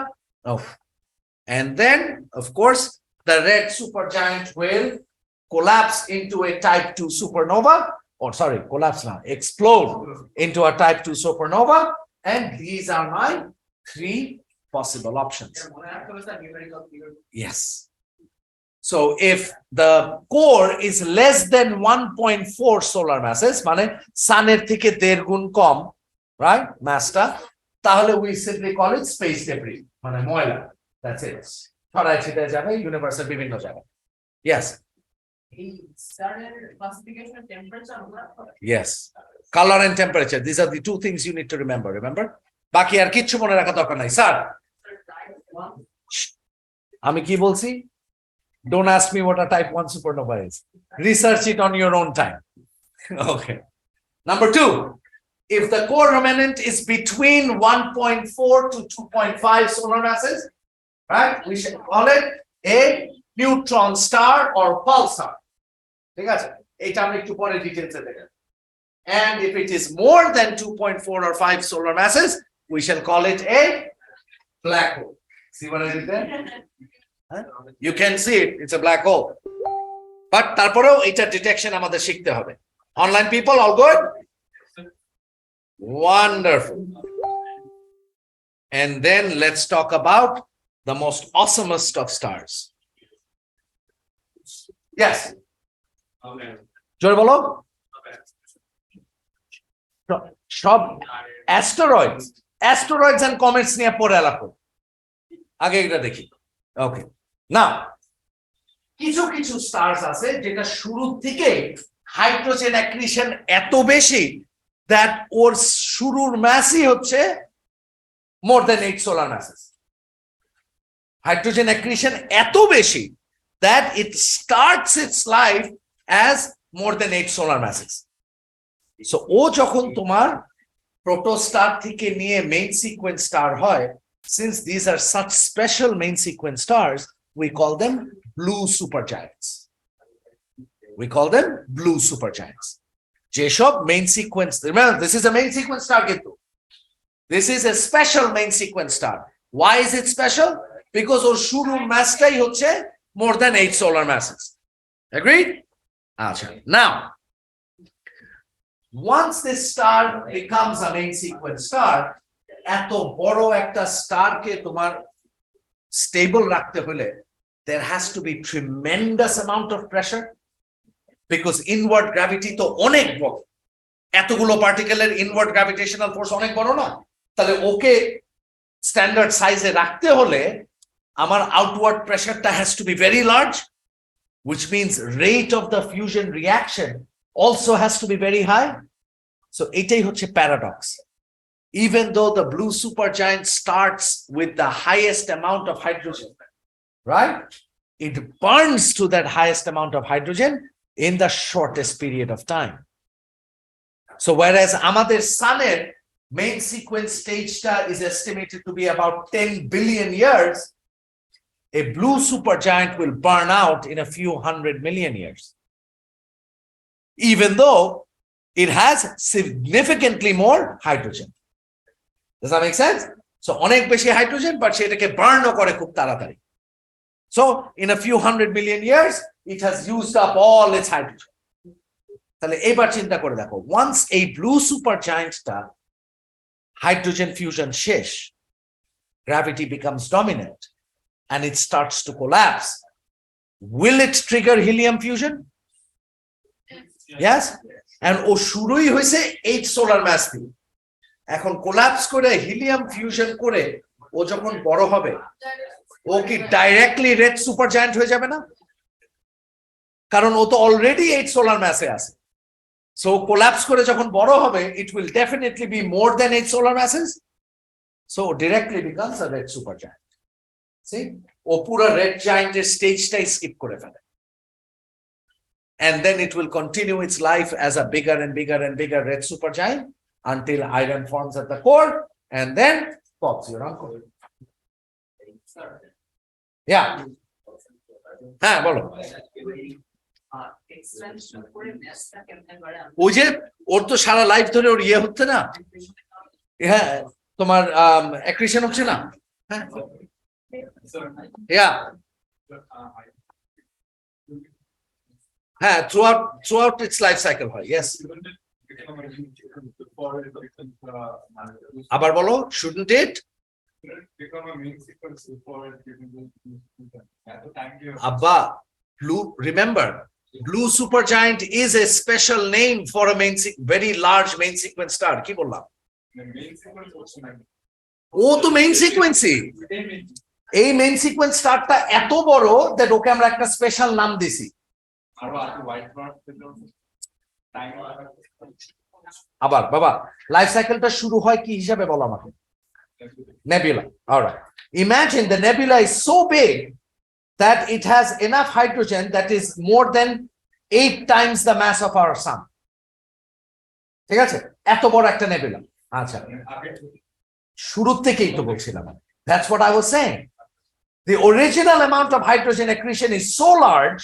And then of course the red supergiant will collapse into a type 2 supernova, or sorry, collapse now, explode into a type 2 supernova, and these are my 3 possible options. Yes. So if the core is less than 1.4 solar masses, মানে সানের থেকে 1.5 গুণ কম, right, মাসটা, তাহলে we simply call it space debris, মানে ময়লা, that's it. ছড়ায় ছিটায় যাবে ইউনিভার্সের বিভিন্ন জায়গায়। Yes. Yes, color and temperature, these are the 2 things you need to remember. বাকি আর কিচ্ছু মনে রাখা দরকার নাই। স্যার, আমি কি বলছি? Don't ask me what a type 1 supernova is. Research it on your own time. Okay. Number 2, if the core remnant is between 1.4 to 2.5 solar masses, right, we should call it a neutron star or pulsar. ঠিক আছে, এটা আমরা একটু পরে ডিটেইলসে দেখব। And if it is more than 2.4 or 5 solar masses, we shall call it a black hole. See what I did there? Huh? You can see it, it's a black hole. But তারপরেও এটা detection আমাদের শিখতে হবে। Online people, all good? Wonderful. And then let's talk about the most awesomest of stars. Yes. জোরে বলো। সব অ্যাস্টেরয়েডস and comets নিয়ে পরে আলাপ করব, আগে এটা দেখি। ওকে, নাও কিছু কিছু স্টারস আছে যেটা শুরু থেকে হাইড্রোজেন অ্যাক্রিশন এত বেশি দ্যাট ওর শুরুর ম্যাসই হচ্ছে মোর দেন 8 সোলার ম্যাসেস। হাইড্রোজেন অ্যাক্রিশন এত বেশি that it starts its life as more than 8 solar masses. So ও যখন তোমার protostar থেকে নিয়ে main sequence star হয়, since these are such special main sequence stars, we call them blue supergiants. We call them blue supergiants. যেসব main sequence, remember this is a main sequence star কিন্তু This is a special main sequence star. Why is it special? Because ওর শুরুর মাসটাই হচ্ছে more than 8 solar masses. Agreed? আচ্ছা, now once this star becomes a main sequence star, এত বড় একটা স্টারকে তোমার stable রাখতে হলে there has to be tremendous amount of pressure because inward gravity তো অনেক বড়, এতগুলো পার্টিকেলের ইনওয়ার্ড গ্র্যাভিটেশনাল ফোর্স অনেক বড় না? তাহলে ওকে স্ট্যান্ডার্ড সাইজে রাখতে হলে আমার আউটওয়ার্ড প্রেসারটা has to be very large, which means rate of the fusion reaction also has to be very high. So এটাই হচ্ছে paradox. Even though the blue supergiant starts with the highest amount of hydrogen, right? It burns to that highest amount of hydrogen in the shortest period of time. So whereas আমাদের Sun's main sequence stage is estimated to be about 10 billion years, a blue supergiant will burn out in a few 100 million years. Even though it has significantly more hydrogen. Does that make sense? So অনেক বেশি hydrogen, but সেটাকে burn করে খুব তাড়াতাড়ি. So in a few 100 million years, it has used up all its hydrogen. তাহলে এবার চিন্তা করে দেখো, once a blue supergiantটা hydrogen fusion শেষ, gravity becomes dominant and it starts to collapse. Will it trigger helium fusion? Yes? And ও শুরুই হয়েছে 8 solar mass দিয়ে। এখন collapse করে helium fusion করে ও যখন বড় হবে, ও কি ডাইরেক্টলি রেড সুপারজায়ান্ট হয়ে যাবে না? কারণ ও তো অলরেডি 8 solar mass এ আছে। So collapse করে যখন বড় হবে, it will definitely be more than 8 solar masses. So directly becomes a red supergiant. See? ও পুরো red giant এর স্টেজটাই স্কিপ করে ফেলে। And then it will continue its life as a bigger and bigger and bigger red supergiant until iron forms at the core and then pops your uncle. Yeah. হ্যাঁ বলো। ওই যে ওর তো সারা life ধরে ওর ইয়ে হচ্ছে না, হ্যাঁ তোমার অ্যাক্রিশন হচ্ছে না, হ্যাঁ হ্যাঁ throughout its life cycle হয়। Yes, আবার বলো, shouldn't it become a main sequence before it at the time you Abba, remember, blue supergiant is a special name for a very large main sequence star. কি বললাম? the main sequence also like ও তো main সিকোয়েন্সই। এই main sequence স্টারটা এত বড় that okay আমরা একটা special নাম দিছি। আরো আছে হোয়াইট ড্রপ টাইম আবার বাবা, লাইফ সাইকেলটা শুরু হয় কি হিসাবে বলো আমাকে? Nebula. All right. Imagine the nebula is so big that it has enough hydrogen that is more than 8 times the mass of our sun. ঠিক আছে? এত বড় একটা nebula. আচ্ছা, শুরুর থেকেই তো বলছিলাম। That's what I was saying. The original amount of hydrogen accretion is so large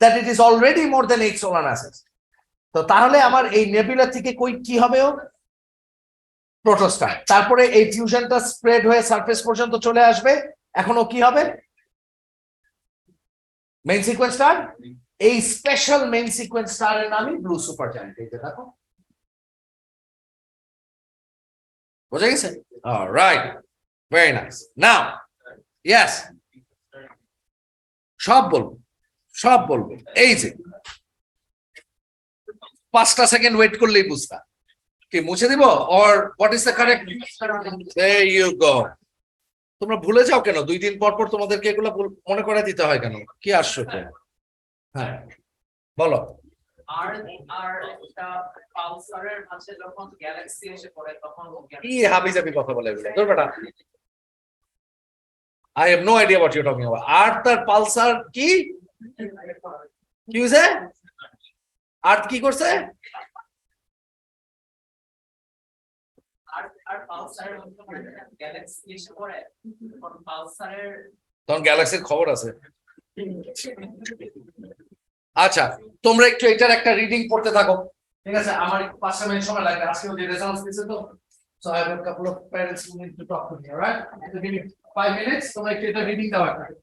that it is already more than 8 solar masses. তো তাহলে আমার এই nebula থেকে কি হবে? ও প্রোটোস্টার। তারপরে এই ফিউশনটা স্প্রেড হয়ে সারফেস পর্যন্ত চলে আসবে। এখনো কি হবে? Main sequence star. এই স্পেশাল মেইন সিকোয়েন্স স্টারের নামই ব্লু সুপারজায়ান্ট। এই যে দেখো, বুঝে গেছে? Alright, very nice. Now yes, সব বলবো। এই যে 5টা সেকেন্ড ওয়েট করলেই বুঝতা। কি মুছে দিব? or what is the correct? There you go. তোমরা ভুলে যাও কেন? 2 দিন পর পর তোমাদেরকে এগুলো মনে করে দিতে হয় কেন? কি আশ্চর্য। হ্যাঁ বলো। আর একটা পালসারের মাঝে যখন গ্যালাক্সি এসে পড়ে তখন কি হাবিজাবি কথা বলে এগুলো? তোর বেটা, I have no idea what you're talking about. Earth আর পালসার কি হয়েছে? আর্থ কি করছে? আর পালসারের গ্যালাক্সি এসে পড়ে তখন পালসারের তখন গ্যালাক্সির খবর আছে। আচ্ছা, তোমরা একটু এটার একটা রিডিং পড়তে থাকো, ঠিক আছে? আমার 5 মিনিট সময় লাগবে, আজকে ওই রেজাল্ট দিয়েছে তো। So I have a couple of parents who need to talk to me, all right? So give me 5 minutes, so like the reading tower.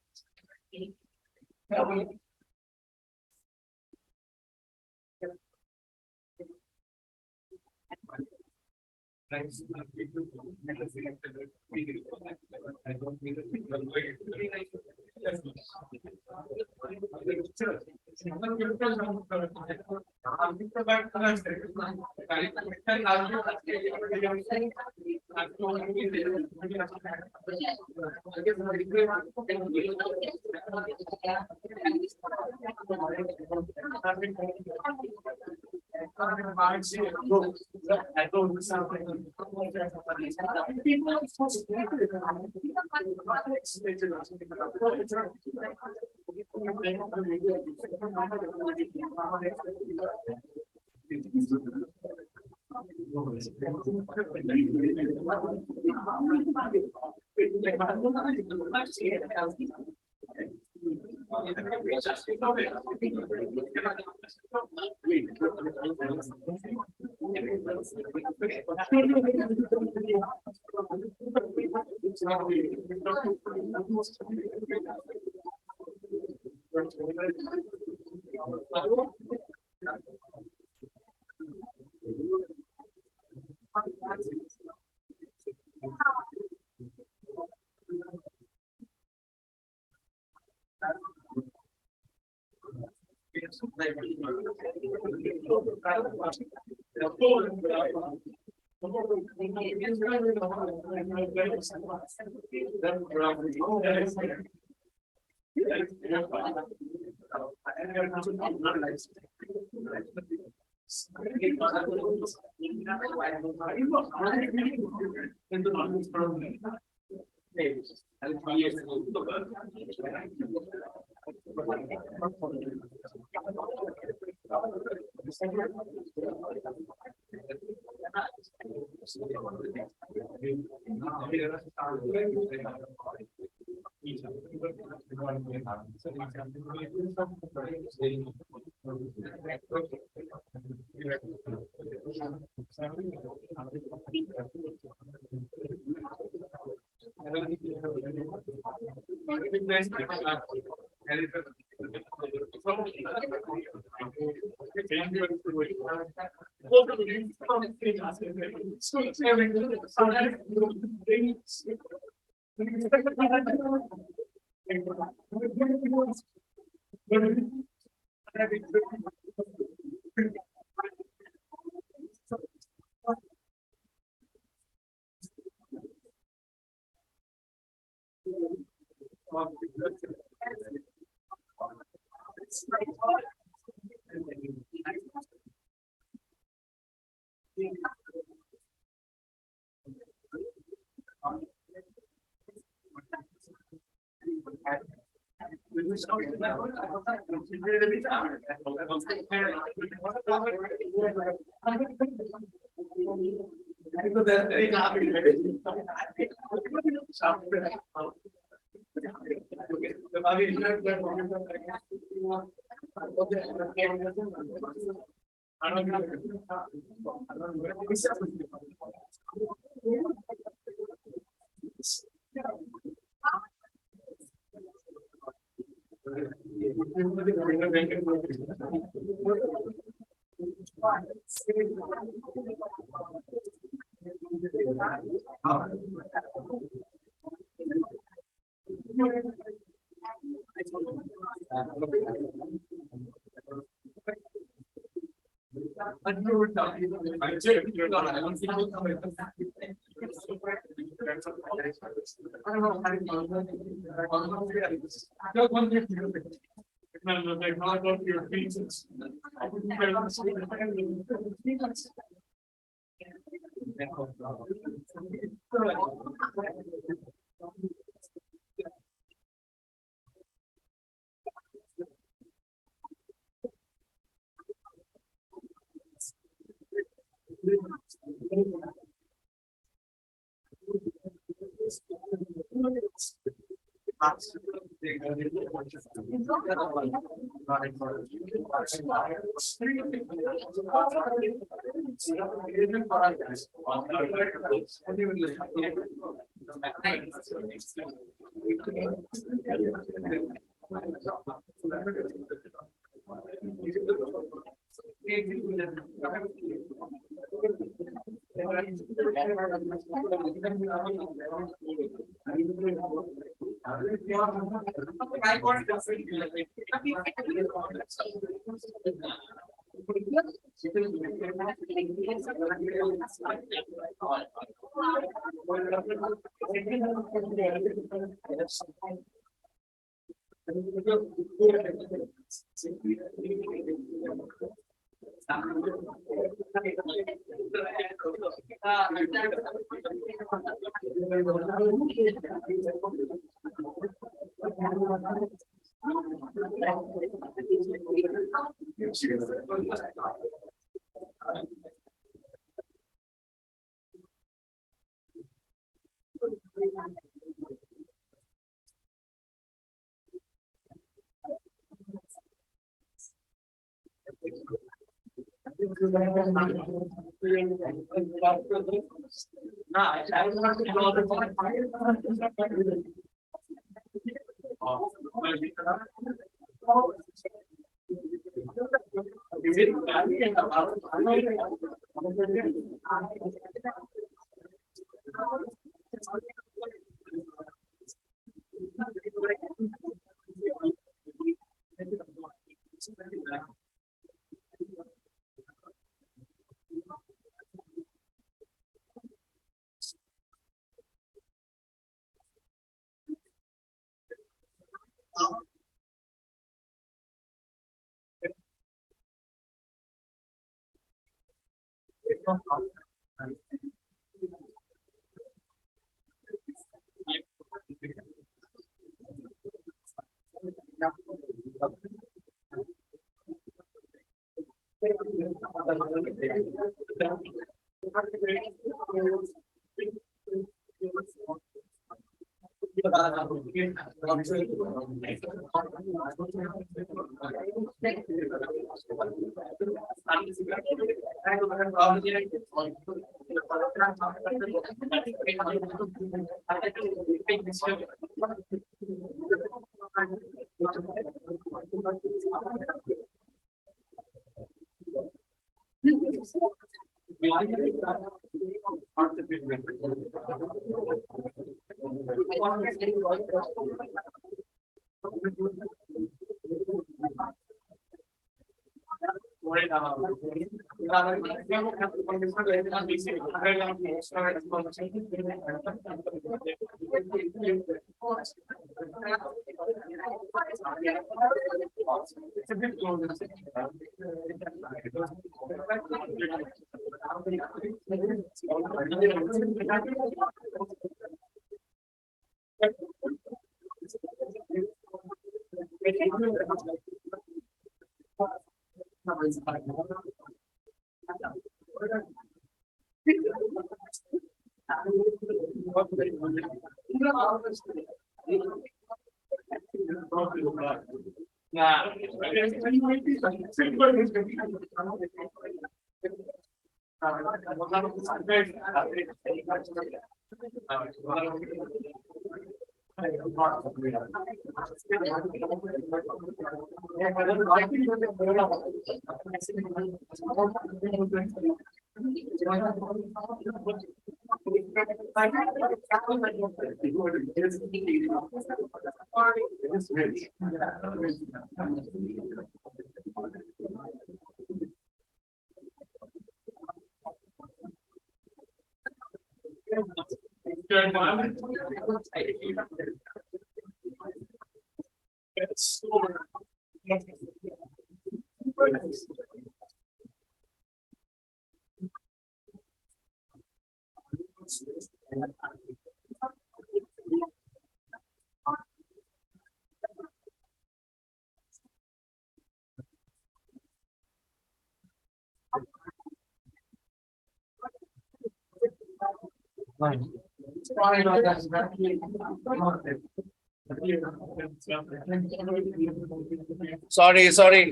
Sorry.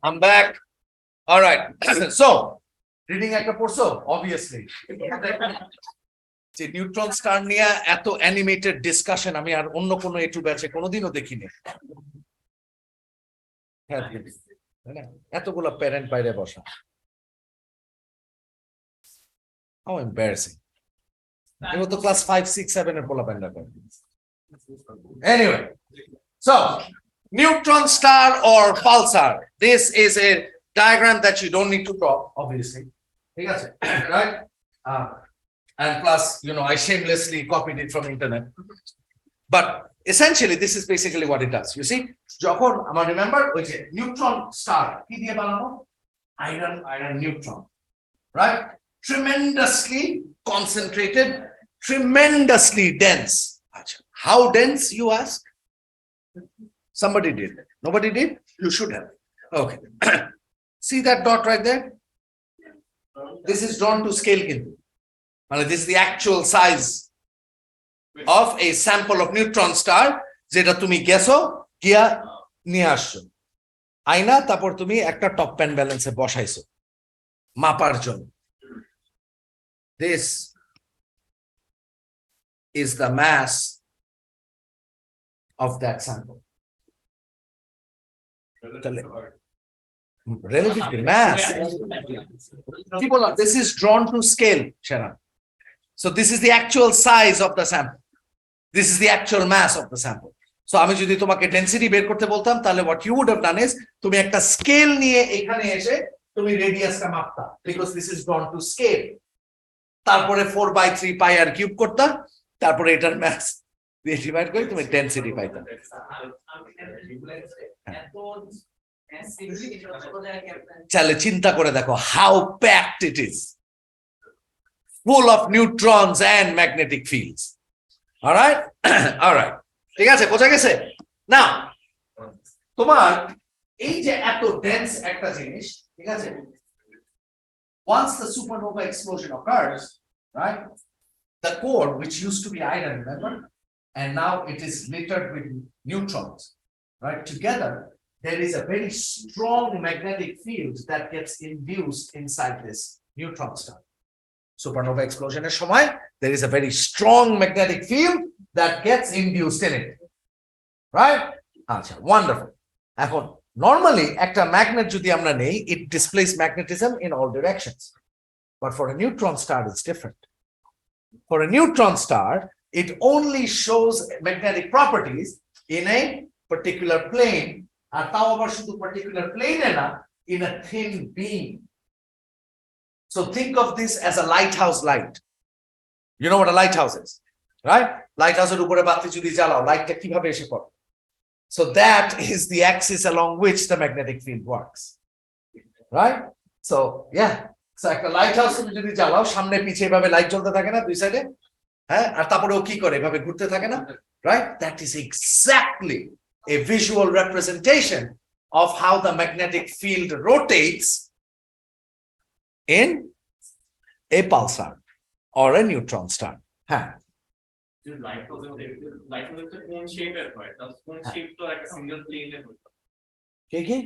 I'm back. All right. So, reading একটা পড়ছো? Obviously. যে neutron star নিয়ে এত animated discussion আমি আর অন্য কোনো এটু ব্যাচে কোনোদিনও দেখিনি। হ্যাঁ, তাই না? এতগুলো প্যারেন্ট বাইরে বসা। How embarrassing. এগুলো তো ক্লাস 5, 6, 7 এর পোলাপাইনরা করে। Anyway, so neutron star or pulsar. This is a diagram that you don't need to draw, obviously. ঠিক আছে, right? And plus, you know, I shamelessly copied it from internet. But essentially, this is basically what it does. You see, যখন আমার remember ওই যে neutron star কি দিয়ে বানানো? Iron neutron, right? Tremendously concentrated, tremendously dense. How dense, you ask? Somebody did. Nobody did? You should have. Okay. See that dot right there? This is drawn to scale. This is the actual size of a sample of neutron star. যেটা তুমি গেছো গিয়া নিয়ে আসছো আয়না, তারপর তুমি একটা টপ প্যান ব্যালেন্সে বসাইছো মাপার জন্য। This is the mass of that sample. Relative to mass. People are, this is drawn to scale, Sharon. So this is the actual size of the sample. This is the actual mass of the sample. So আমি যদি তোমাকে density বের করতে বলতাম তাহলে what you would have done is তুমি একটা scale নিয়ে এখানে এসে তুমি রেডিয়াসটা মাপতা, because this is drawn to scale. তারপরে 4/3 পাই আর কিউব করতা, তারপরে এটার ম্যাস দিয়ে ডিভাইড করে তুমি ডেনসিটি পাইতা। তাহলে চিন্তা করে দেখো how packed it is, full of neutrons and magnetic fields. All right? All right. ঠিক আছে, বোঝা গেছে? Now, তোমার এই যে এত ডেন্স একটা জিনিস, ঠিক আছে, once the supernova explosion occurs, right, the core, which used to be iron, remember, and now it is littered with neutrons, right, together there is a very strong magnetic field that gets induced inside this neutron star. Supernova explosion এর সময় there is a very strong magnetic field that gets induced in it, right? আচ্ছা, wonderful. এখন normally একটা magnet যদি আমরা নেই, it displays magnetism in all directions, but for a neutron star it's different. For a neutron star it only shows magnetic properties in a particular plane, আর তাও আবার শুধু particular plane এ না, in a thin beam. So think of this as a lighthouse light. You know what a lighthouse is, right? Lighthouse এর উপরে বাতি যদি জ্বালাও, লাইটটা কিভাবে এসে পড়ে? So that is the axis along which the magnetic field works, right? So yeah, so একটা lighthouse তুমি যদি জ্বালাও, সামনে পিছে এভাবে লাইট জ্বলতে থাকে না দুই সাইডে, হ্যাঁ, আর তারপরে ও কি করে এভাবে ঘুরতে থাকে না, right? That is exactly a visual representation of how the magnetic field rotates in a pulsar or a neutron star. হ্যাঁ, কি কি?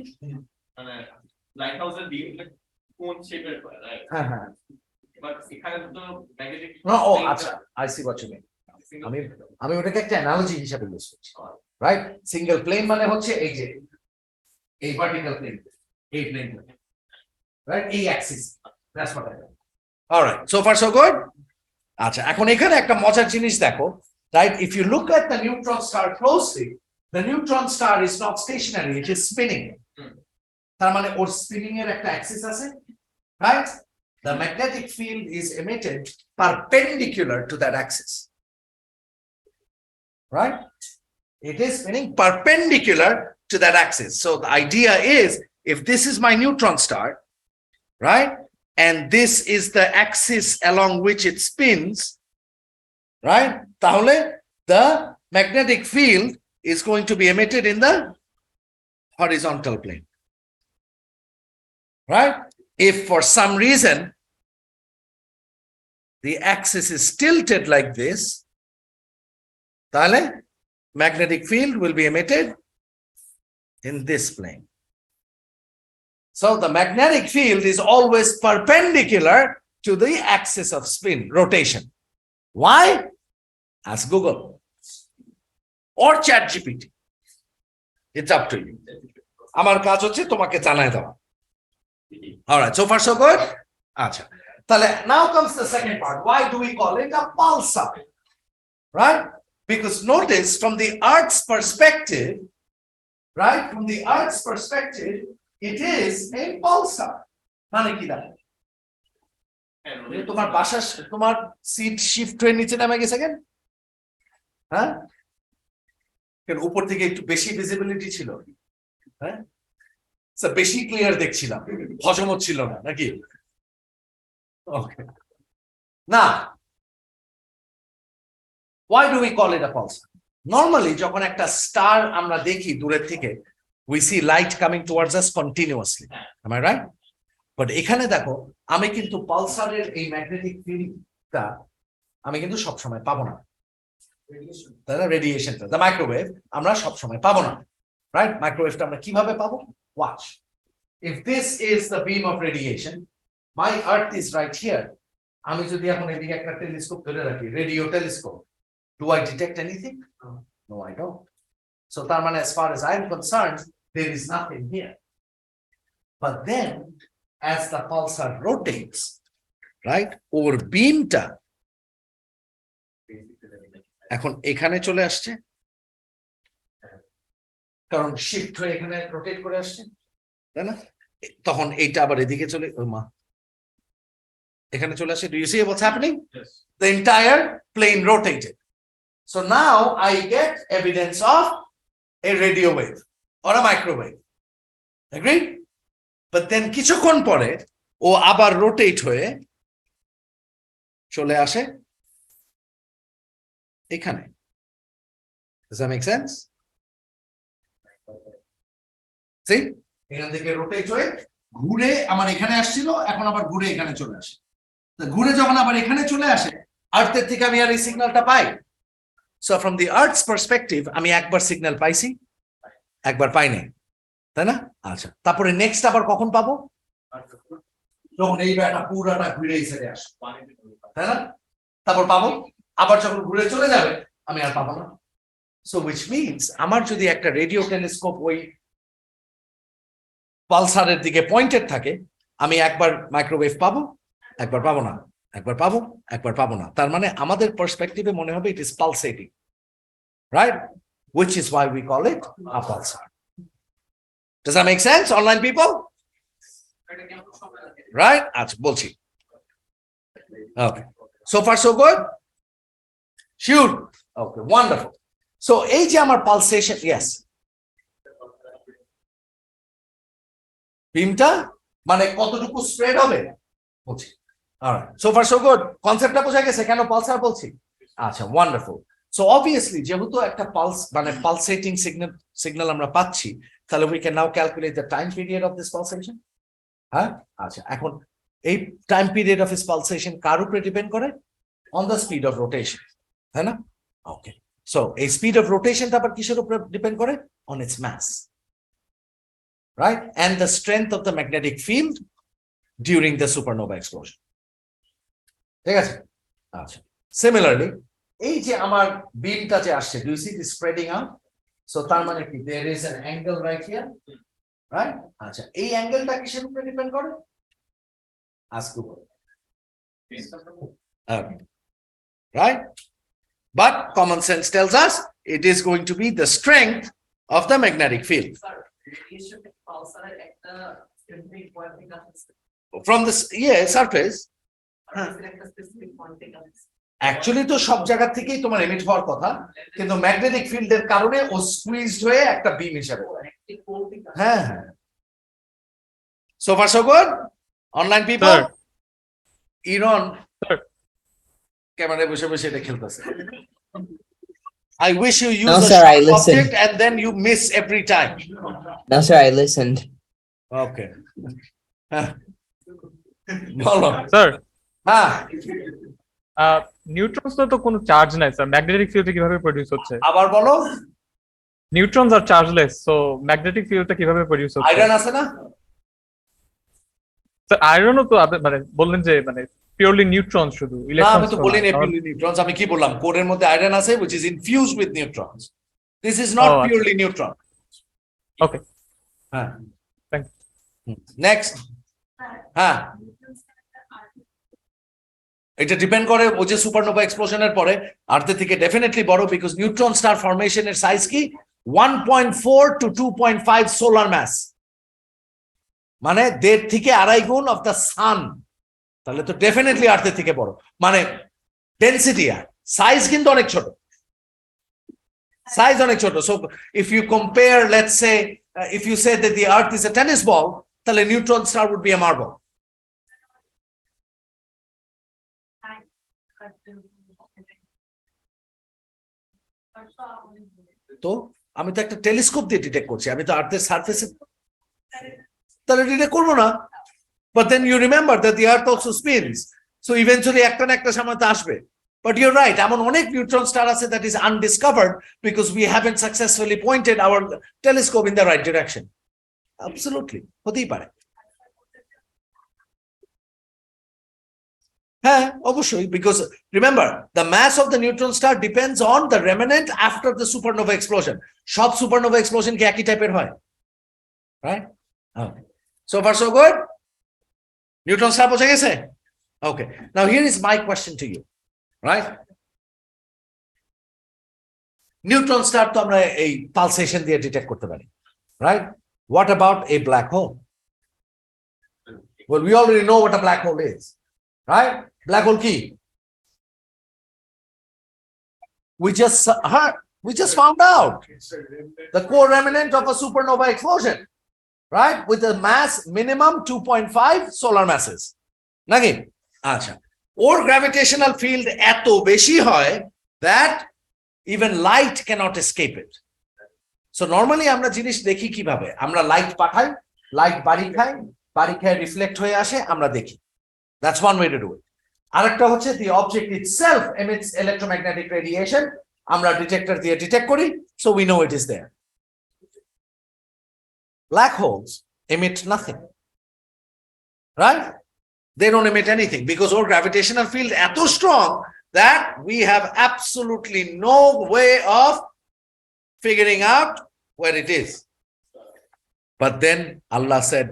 হ্যাঁ হ্যাঁ, no, oh, আচ্ছা, I see what you mean. আমি ওটাকে একটা অ্যানালজি হিসেবে ইউজ করছি, রাইট? সিঙ্গেল প্লেন মানে হচ্ছে এই যে এই ভার্টিক্যাল প্লেন, এই প্লেন, রাইট, এই axis, that's what I mean. Alright, so far so good. আচ্ছা, এখন এখানে একটা মজার জিনিস দেখো, right? If you look at the neutron star closely, the neutron star is not stationary, it is spinning. তার মানে ওর স্পিনিং এর একটা অ্যাক্সিস আছে, right? The magnetic field is emitted perpendicular to that axis, right? It is spinning perpendicular to that axis. So the idea is, if this is my neutron star, right, and this is the axis along which it spins, right, তাহলে the magnetic field is going to be emitted in the horizontal plane, right? If for some reason the axis is tilted like this, তাহলে magnetic field will be emitted in this plane. So the magnetic field is always perpendicular to the axis of spin, rotation. Why? Ask Google or ChatGPT. It's up to you. আমার কাজ হচ্ছে তোমাকে জানায় দেওয়া। Alright, so far so good? আচ্ছা, তাহলে now comes the second part. Why do we call it a pulsar? Right? Because notice from the Earth's perspective, right? From the Earth's perspective, it is a pulsar. মানে কি দেখো? তোমার বাসা, তোমার seat shift হয়ে নিচে নামে গেছে কেন? হ্যাঁ? কেন উপর থেকে একটু বেশি ভিজিবিলিটি ছিল? হ্যাঁ? বেশি ক্লিয়ার দেখছিলাম, হজম হচ্ছিল না নাকি? ওকে, না, why do we call it a pulsar? Normally যখন একটা স্টার আমরা দেখি দূরের থেকে, we see light coming towards us continuously. Am I right? But এখানে দেখো, আমি কিন্তু পালসারের এই ম্যাগনেটিক ফিল্ডটা আমি কিন্তু সবসময় পাবো না। তাই না? রেডিয়েশনটা, দ্য মাইক্রোওয়েভ আমরা সবসময় পাবো না, রাইট? মাইক্রোওয়েভটা আমরা কিভাবে পাবো? Watch. If this is the beam of radiation, my earth is right here. আমি যদি এখন এদিকে একটা টেলিস্কোপ ধরে রাখি, radio telescope, do I detect anything? No, I don't. So তার মানে as far as I am concerned, there is nothing here. But then as the pulsar rotates, right, ওর বিমটা এখন এখানে চলে আসছে, কারণ শিফট হয়ে এখানে রোটেট করে আসছে, তাই না? তখন এইটা আবার এদিকে চলে, ও মা, এখানে চলে আসে। Do you see what's happening? Yes. The entire plane rotated. So now I get evidence of a radio wave or a microwave. Agreed? But then কিছুক্ষণ পরে ও আবার রোটেট হয়ে চলে আসে এখানে। Does that make sense? See? এখান থেকে rotate হয়ে ঘুরে আমার এখানে আসছিল, এখন আবার ঘুরে এখানে চলে আসে। তো ঘুরে যখন আবার এখানে চলে আসে, আর্থের থেকে আমি আর এই সিগন্যালটা পাই। So from the Earth's perspective, আমি একবার সিগন্যাল পাইছি, একবার পাই নাই, তাই না? আচ্ছা, তারপরে নেক্সট আবার কখন পাবো? যখন এই ব্যাটা পুরাটা ঘুরে এই সাইডে আসে, তাই না? তারপর পাবো, আবার যখন ঘুরে চলে যাবে আমি আর পাবো না। So which means আমার যদি একটা রেডিও টেলিস্কোপ ওই পালসারের দিকে পয়েন্টেড থাকে, আমি একবার মাইক্রোওয়েভ পাবো, একবার পাবো না, একবার পাবো, একবার পাবো না। তার মানে আমাদের পার্সপেক্টিভে মনে হবে it is pulsating, right? Which is why we call it a pulsar. Does that make sense, online people? Right? আচ্ছা, বলছি। Okay. So far so good? Sure. Okay, wonderful. So এই যে আমার pulsation, yes. বিমটা মানে কতটুকু স্প্রেড হবে বলছি। Alright, so far so good. কনসেপ্টটা বোঝা গেছে কেন পালসার বলছি? আচ্ছা, ওয়ান্ডারফুল। সো অবভিয়াসলি যেহেতু একটা পালস মানে পালসেটিং সিগন্যাল আমরা পাচ্ছি, তাহলে we can now calculate the time period of this pulsation. হ্যাঁ, আচ্ছা, এখন এই time period of this pulsation কার উপরে ডিপেন্ড করে? On the speed of rotation, তাই না? ওকে, সো এই স্পিড অফ রোটেশনটা আবার কিসের উপরে ডিপেন্ড করে? On its mass, right? And the strength of the magnetic field during the supernova explosion. ঠিক আছে? আচ্ছা, সিমিলারলি এই যে আমার বিমটা যে আসছে, do you see this spreading out? So তার মানে কি, there is an angle right here, right? আচ্ছা, এই অ্যাঙ্গেলটা কিসের উপরে ডিপেন্ড করে? Ask Google. Okay. Right? But common sense tells us it is going to be the strength of the magnetic field. From the surface, actually তো সব জায়গা থেকেই তোমার এমিট হওয়ার কথা, কিন্তু ম্যাগনেটিক ফিল্ডের কারণে ও স্কুইজড হয়ে একটা বিম হিসাবে। হ্যাঁ হ্যাঁ, so far so good, online people? Sir. Iron Sir. ক্যামেরায় বসে বসে এটা খেলতেছে। I wish you use No, a sir, I sharp listened. object and then you miss every time. No, sir, I listened. Okay. বলো। স্যার হ্যাঁ, নিউট্রনস তো কোনো charge নাই স্যার, ম্যাগনেটিক ফিল্ডে কিভাবে প্রডিউস হচ্ছে? আবার বলো, নিউট্রনস আর চার্জলেস, সো ম্যাগনেটিক ফিল্ডটা কিভাবে প্রডিউস হচ্ছে? আয়রন আছে না? স্যার আয়রনও তো মানে বললেন যে মানে পিওরলি নিউট্রন শুধু, না, আমি ইলেকট্রনস তো তো বলিনি না। purely neutrons, আমি কি বললাম, কোরের মধ্যে আয়রন আছে which is infused with neutrons. This is not ও, আচ্ছা। purely neutron. ওকে, হ্যাঁ, থ্যাংক নেক্সট। হ্যাঁ, এটা ডিপেন্ড করে ও যে সুপারনোভা এক্সপ্লোশনের পরে আর্থের থেকে ডেফিনেটলি বড়, বিকজ নিউট্রন স্টার ফরমেশনের সাইজ কি 1.4 to 2.5 সোলার ম্যাস, মানে 1.5 থেকে 2.5 গুণ অফ দ্য সান। তাহলে তো ডেফিনেটলি আর্থের থেকে বড়, মানে ডেন্সিটি আর সাইজ কিন্তু অনেক ছোট, সাইজ অনেক ছোট। So if you compare, let's say if you say that the earth is a tennis ball, তাহলে neutron star would be a marble. তো আমি তো একটা টেলিস্কোপ দিয়ে ডিটেক্ট করছি, আমি তো আর্থের সারফেসে তাহলে ডিটেক্ট করবো না। But then you remember that the earth also spins, so eventually একটা না একটা সময় তো আসবে। বাট ইউর রাইট, এমন অনেক নিউট্রন স্টার আছে that is undiscovered because we haven't successfully pointed our telescope in the right direction. Absolutely হতেই পারে। হ্যাঁ, অবশ্যই, because remember the mass of the neutron star depends on the remnant after the supernova explosion. সব supernova explosion কি একই টাইপের হয়? Right, okay, so far so good. Neutron star বোঝা গেছে? Okay, now here is my question to you, right? Neutron star তো আমরা এই পালসেশন দিয়ে ডিটেক্ট করতে পারি, right? What about a black hole? Well, we already know what a black hole is, right? Black hole key. We just found out the core remnant of a supernova explosion, right? With a mass minimum 2.5 solar masses. Nagi? Acha. Or gravitational field eto beshi hoy that even light cannot escape it. So normally আমরা জিনিস দেখি কিভাবে? আমরা light পাঠাই, light বাড়ি খাই, বাড়ি খেয়ে রিফ্লেক্ট হয়ে আসে, আমরা দেখি। That's one way to do it. আরেকটা হচ্ছে the object itself emits electromagnetic radiation, আমরা ডিটেক্টর দিয়ে ডিটেক্ট করি, so we know it is there. Black holes emit nothing, right? They don't emit anything because our gravitational field eto strong that we have absolutely no way of figuring out where it is. But then Allah said,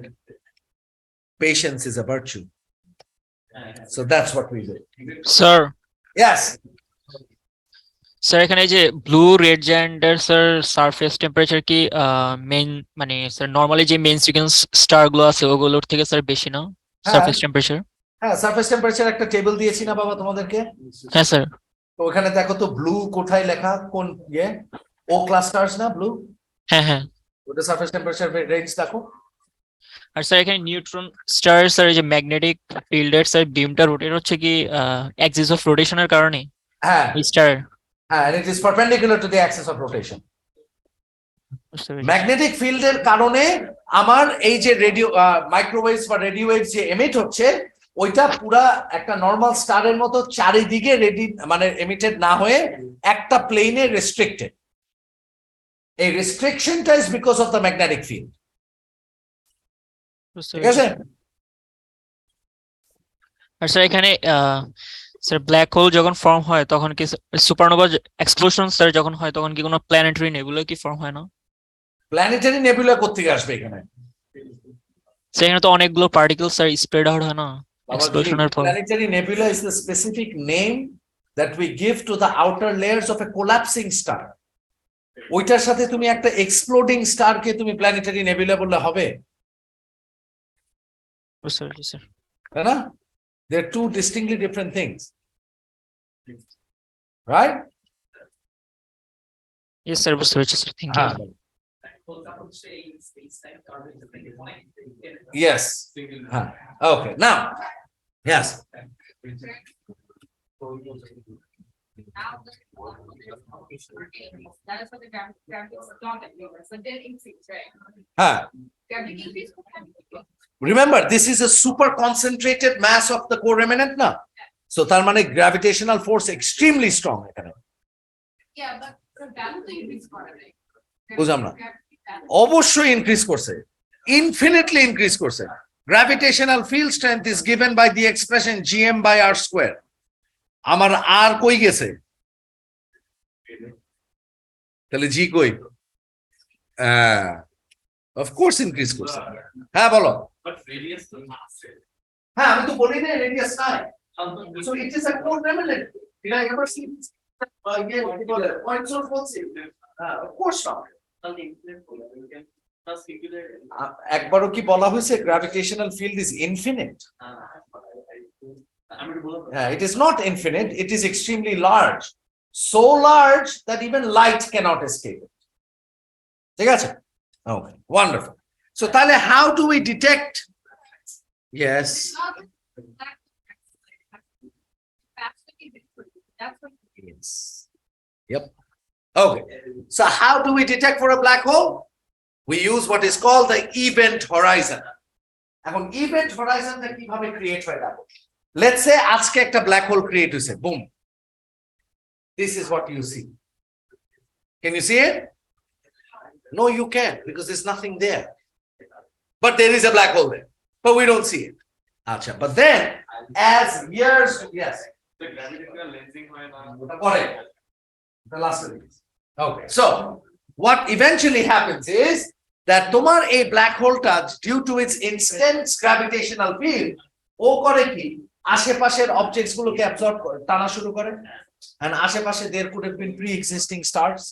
patience is a virtue. So that's what we do. Sir, Yes. Sir এখানে যে blue red জায়ান্টের sir surface temperature কি main মানে sir normally যে main sequence star গুলো আছে ওগুলোর থেকে স্যার বেশি না সারফেস টেম্পারেচার? হ্যাঁ, সারফেস টেম্পারেচার একটা টেবিল দিয়েছি না বাবা তোমাদেরকে? হ্যাঁ স্যার। তো ওখানে দেখো তো ব্লু কোথায় লেখা, কোন ইয়ে, ও ক্লাস্টার্স না ব্লু, হ্যাঁ হ্যাঁ। ওটা সারফেস টেম্পারেচার রেঞ্জ দেখো। আর স্যার এখানে নিউট্রন স্টার স্যার এই যে ম্যাগনেটিক ফিল্ডের স্যার বিমটা রোটেট হচ্ছে কি অ্যাক্সিস অফ রোটেশনের কারণে হ্যাঁ স্টার? হ্যাঁ, and it is perpendicular to the axis of rotation. Magnetic ফিল্ডের কারণে আমার এই যে রেডিও মাইক্রোওয়েভস বা রেডিও ওয়েভস যে এমিট হচ্ছে, ওইটা পুরা একটা নর্মাল স্টারের মতো চারিদিকে মানে এমিটেড না হয়ে একটা প্লেনে রেস্ট্রিক্টেড। এই রেস্ট্রিকশনটা is because of the magnetic field, ঠিক আছে? আর স্যার এখানে স্যার ব্ল্যাক হোল যখন ফর্ম হয় তখন কি সুপারনোভা এক্সপ্লোশন স্যার যখন হয় তখন কি কোনো প্ল্যানেটারি নেবুলা কি ফর্ম হয় না? প্ল্যানেটারি নেবুলা কোত্থেকে আসবে এখানে? স্যার এখানে তো অনেকগুলো পার্টিকেল স্যার স্প্রেড আউট হয় না এক্সপ্লোশনের পর? Planetary nebula is the specific name that we give to the outer layers of a collapsing star. ওইটার সাথে তুমি একটা এক্সপ্লোডিং স্টার কে তুমি প্ল্যানেটারি নেবুলা বললে হবে? স্যার স্যার তাই না? They are two distinctly different things, right? Yes sir, বুঝতে পেরেছি sir, thank you. Yes. Okay. Now, yes. That is what the graphics thought that we were, so then increase, right? Graphic increase. Remember, this is a super concentrated mass of the core remnant now. So তার মানে gravitational force extremely strong এখানে। Yeah, but the value to increase করে নাই। বুঝলাম না। অবশ্যই increase করছে, infinitely increase করছে। Gravitational field strength is given by the expression gm by r square. আমার আর কই গেছে, তাহলে জি কই? অফকোর্স ইনক্রিজ করছে। হ্যাঁ বলো। হ্যাঁ আমি তো বলি না রেডিয়াস নাই। So it is a core remnant. Did I ever see point source বলছি? Of course not. একবারও কি বলা হয়েছে gravitational field is infinite? It is not infinite, it is extremely large. So large that even light cannot escape it. ঠিক আছে? Okay, wonderful. So তাহলে how do we detect? Yes. That's what. Yes. Yep. Okay. So how do we detect for a black hole? We use what is called the event horizon. এখন event horizon টা কিভাবে create হয় দেখো। Let's say আজকে একটা black hole create হয়েছে, boom. This is what you see. Can you see it? No, you can't because there's nothing there. But there is a black hole there, but we don't see it. Acha. But then as years, yes. The gravitational lensing হয় না। Correct. The last one. Okay. So what eventually happens is that তোমার এই black hole টা due to its intense gravitational field ও করে কি আশেপাশের objects গুলোকে absorb করে টানা শুরু করে and আশেপাশে there could have been pre-existing stars,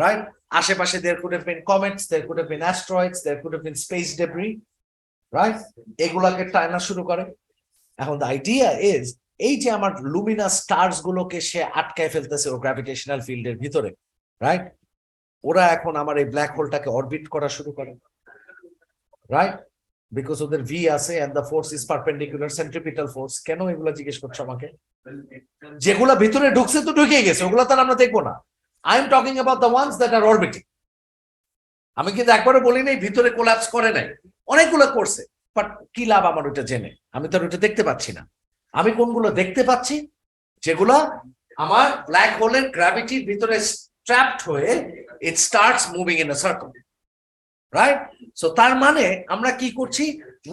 right? আশেপাশে there could have been comets, there could have been asteroids, there could have been space debris, right? এগুলাকে টানা শুরু করে। এখন the idea is এই যে আমার লুমিনাস স্টারস গুলোকে সে আটকায় ফেলতেছে ও গ্র্যাভিটেশনাল ফিল্ডের ভিতরে, রাইট? ওরা এখন আমার এই ব্ল্যাক হোলটাকে অরবিট করা শুরু করে, রাইট? বিকজ ওদের ভি আছে and the force is perpendicular centripetal force. কেন এগুলা জিজ্ঞেস করছো আমাকে? যেগুলা ভিতরে ঢুকছে তো ঢুকে গেছে, ওগুলা তো আমরা দেখবো না। I am talking about the ones that are orbiting. আমি কিন্তু একবারও বলি নাই ভিতরে কোলাপস করে নাই, অনেকগুলো করছে, বাট কি লাভ আমার ওইটা জেনে? আমি তো ওইটা দেখতে পাচ্ছি না। আমি কোনগুলো দেখতে পাচ্ছি? যেগুলো আমার ব্ল্যাক হোলের গ্র্যাভিটির ভিতরে ট্র্যাপড হয়ে it starts moving in a circle, right? So তার মানে আমরা কি করছি?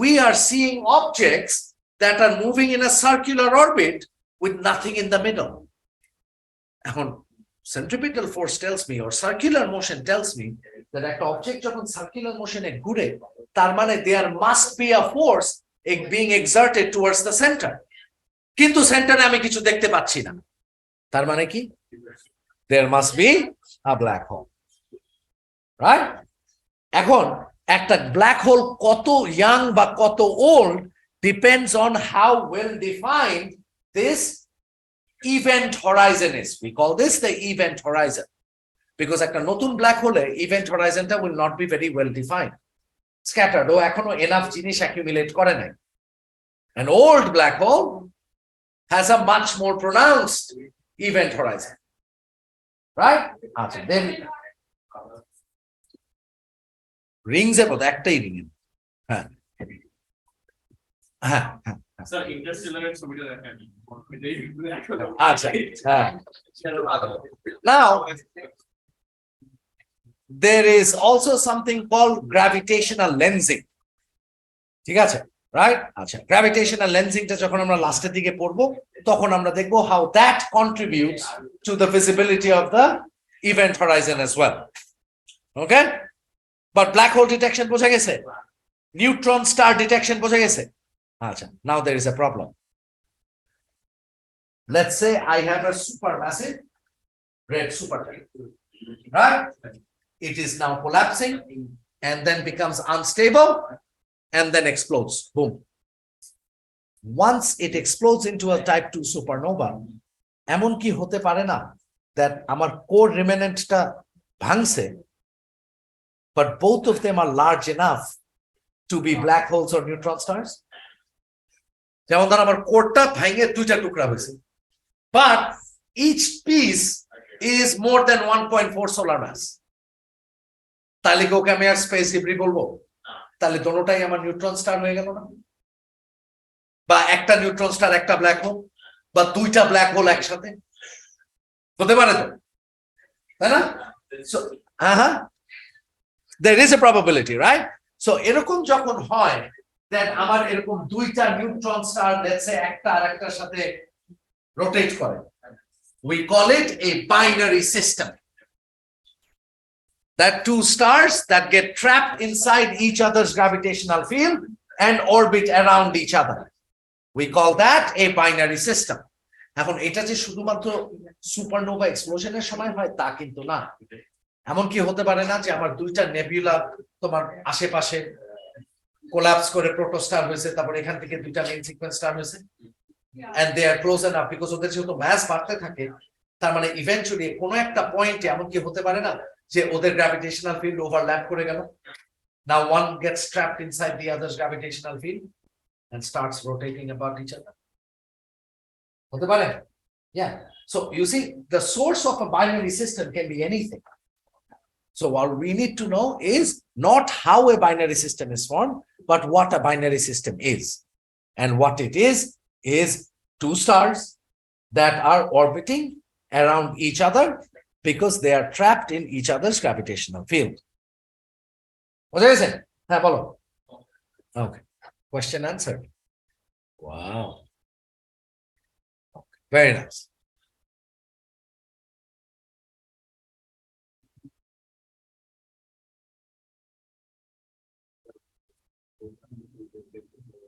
We are seeing objects that are moving in a circular orbit with nothing in the middle. এখন centripetal force tells me or circular motion tells me that একটা object যখন circular মোশনে ঘুরে তার মানে there must be a force being exerted towards the center. কিন্তু সেন্টারে আমি কিছু দেখতে পাচ্ছি না, তার মানে কি? There must be a black hole, right? এখন একটা ব্ল্যাক হোল কত ইয়াং বা কত old depends on how well defined this event horizon is. We call this the event horizon because একটা নতুন ব্ল্যাক হোলে event horizon টা will not be very well defined, scattered, ও এখনো enough জিনিস accumulate করে নাই. An old black hole has a much more pronounced event horizon, right? Then rings এর মধ্যে একটাই রিং। হ্যাঁ হ্যাঁ হ্যাঁ স্যার ইন্টারস্টেলারের ছবিটা দেখেন। আচ্ছা হ্যাঁ। Now there is also something called gravitational lensing, ঠিক আছে, রাইট? আচ্ছা, গ্র্যাভিটেশনাল লেন্সিংটা যখন আমরা লাস্টের দিকে পড়বো তখন আমরা দেখবো how that contributes to the visibility of the event horizon as well. Okay? But black hole detection বোঝা গেছে, neutron star detection বোঝা গেছে। আচ্ছা, now there is a problem. Let's say I have a supermassive red supergiant, right? It is now collapsing and then becomes unstable and then explodes. Boom. Once it explodes into a type 2 supernova, এমন কি হতে পারে না that আমার core remnantটা ভাঙছে, but both of them are large enough to be black holes or neutron stars? যেমন ধর আমার কোরটা ভেঙে দুইটা টুকরা হয়েছে, but each piece is more than 1.4 solar mass. তাহলে কি ওকে আমি আর স্পেস ডিব্রি বলবো? তাহলে দোনোটাই আমার নিউট্রন স্টার হয়ে গেল না? বা একটা নিউট্রন স্টার একটা ব্ল্যাক হোল? বা দুইটা ব্ল্যাক হোল একসাথে হতে পারে তো, তাই না? So, there is a probability, right? So এরকম যখন হয় that আমার এরকম দুইটা নিউট্রন স্টার let's say একটা আরেকটার সাথে রোটেট করে, we call it a binary system. That two stars that get trapped inside each other's gravitational field and orbit around each other. We call that a binary system. এখন এটা যে শুধুমাত্র supernova এক্সপ্লোশনের সময় হয় তা কিন্তু না। এমন কি হতে পারে না যে আমার দুইটা নেবুলা তোমার আশেপাশে কোলাপস করে প্রোটোস্টার হয়েছে, তারপর এখান থেকে দুইটা মেইন সিকোয়েন্স স্টার হয়েছে, and they are close enough because ওদের যেহেতু ম্যাস বাড়তে থাকে, তার মানে ইভেন্চুয়ালি কোনো একটা পয়েন্টে এমন কি হতে পারে না যে ওদের গ্র্যাভিটেশনাল ফিল্ড ওভারল্যাপ করে গেল, now one gets trapped inside the other's gravitational field and starts rotating about each other. হতে পারে? Yeah. So you see, the source of a binary system can be anything. So what we need to know is not how a binary system is formed, but what a binary system is. And what it is two stars that are orbiting around each other because they are trapped in each other's gravitational field. What is it? Bolo. Okay. Question answered. Wow. Okay. Very nice.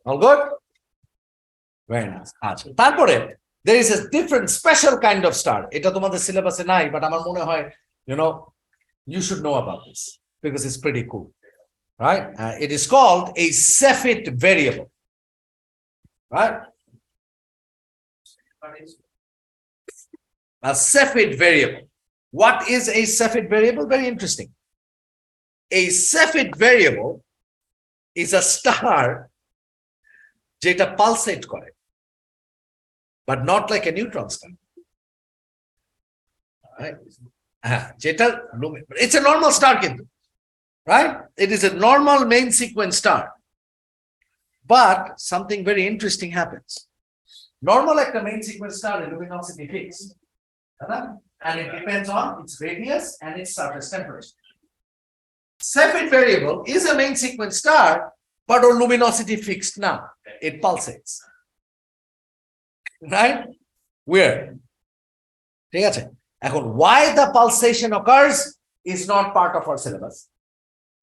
All good? Very nice. আচ্ছা, তারপরে there is a different special kind of star. এটা তোমাদের সিলেবাসে নাই, but আমার মনে হয় you should know about this because it's pretty cool. Right? It is called a Cepheid variable. Right? A Cepheid variable. What is a Cepheid variable? Very interesting. A Cepheid variable is a star যেটা পালসেট করে, but not like a neutron star. Right? যেটা it's a normal star কিন্তু, right? It is a normal main sequence star, but something very interesting happens. Normal একটা main sequence star luminosity fixed, and it depends on its radius and its surface temperature. Cepheid variable is a main sequence star, but our luminosity fixed now. It pulsates. Right? Weird. ঠিক আছে? এখন why the pulsation occurs is not part of our syllabus.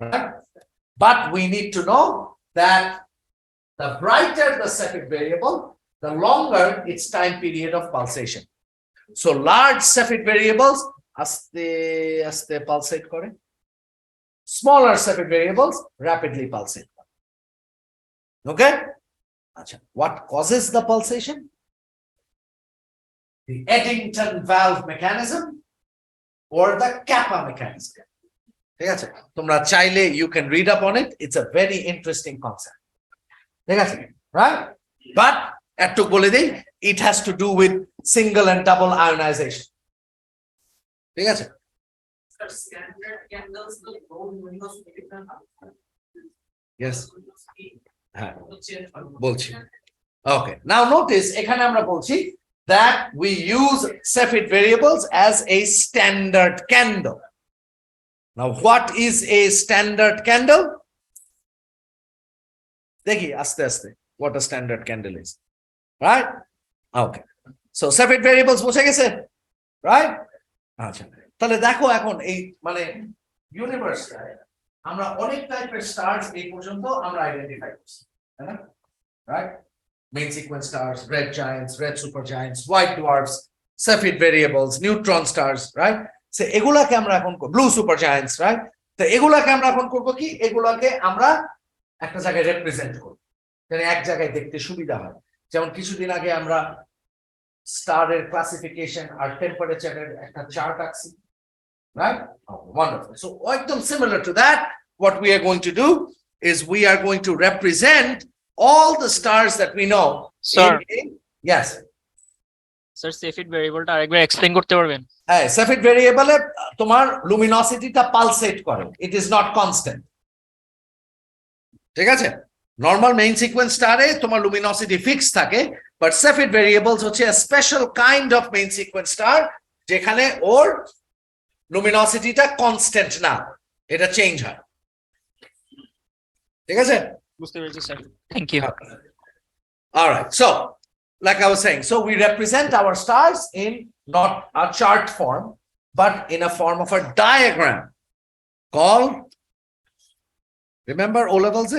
Right? But we need to know that the brighter the Cepheid variable, the longer its time period of pulsation. So large Cepheid variables আস্তে আস্তে pulsate করে. Smaller Cepheid variables rapidly pulsate. Okay? What causes the pulsation? The Eddington valve mechanism or the Kappa mechanism. ঠিক আছে? তোমরা চাইলে you can read up on it. It's a very interesting concept. ঠিক আছে? Right? But একটু বলে দিই, it has to do with single and double ionization. ঠিক আছে? Standard candles the luminosity different. Yes. হ্যাঁ, বলছি। Okay. Now notice এখানে আমরা বলছি that we use Cepheid variables as a standard candle. Now what is a standard candle? দেখি আস্তে আস্তে what a standard candle is. Right? Okay. So Cepheid variables বুঝে গেছে? Right? আচ্ছা। তাহলে দেখো এখন এই মানে ইউনিভার্সটায় আমরা অনেক টাইপের স্টারস এই পর্যন্ত আমরা আইডেন্টিফাই করছি, তাই না? Right? Main sequence stars, red giants, red supergiants, white dwarfs, Cepheid variables, neutron stars, right? So এগুলাকে আমরা এখন ব্লু সুপারজায়ান্টস, রাইট? তো এগুলাকে আমরা এখন করব কি? এগুলাকে আমরা একটা জায়গায় রিপ্রেজেন্ট করব, যেন এক জায়গায় দেখতে সুবিধা হয়। যেমন কিছুদিন আগে আমরা স্টারের ক্লাসিফিকেশন আর টেম্পারেচারের একটা চার্ট আঁকছি, right? Oh, wonderful. So একদম similar to that, what we are going to do is we are going to represent all the stars that we know. Sir. Yes. Sir Cepheid ভেরিয়েবলটা আরেকবার explain করতে পারবেন? হ্যাঁ, Cepheid variable এ তোমার লুমিনোসিটিটা পালসেট করে, it is not constant. ঠিক আছে? Normal main sequence স্টারে তোমার লুমিনোসিটি ফিক্স থাকে, বাট সেফিড ভেরিয়েবলস হচ্ছে special kind of main sequence star, যেখানে ওর লুমিনোসিটিটা কনস্ট্যান্ট না, এটা চেঞ্জ হয়। ঠিক আছে? বুঝতে পেরেছি sir, thank you. All right. So, like I was saying, so we represent our stars in not a chart form, but in a form of a diagram called, remember O levels?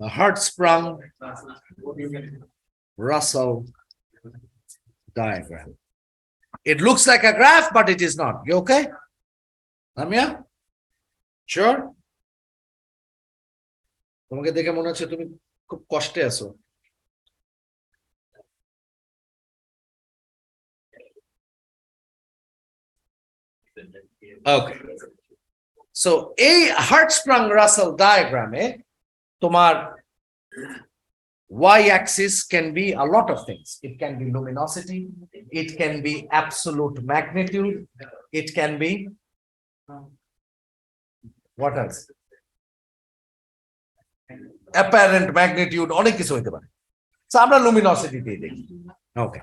The Hertzsprung Russell diagram. It looks like a graph, but it is not. You okay? Amya? Sure? তোমাকে দেখে মনে হচ্ছে তুমি খুব কষ্টে আছো। Okay. So এই Hertzsprung Russell diagram-এ তোমার y-axis can be a lot of things. It can be luminosity, it can be absolute magnitude, it can be what else? Apparent magnitude, অনেক কিছু হইতে পারে। So আমরা luminosity দিয়ে দেখি। Okay.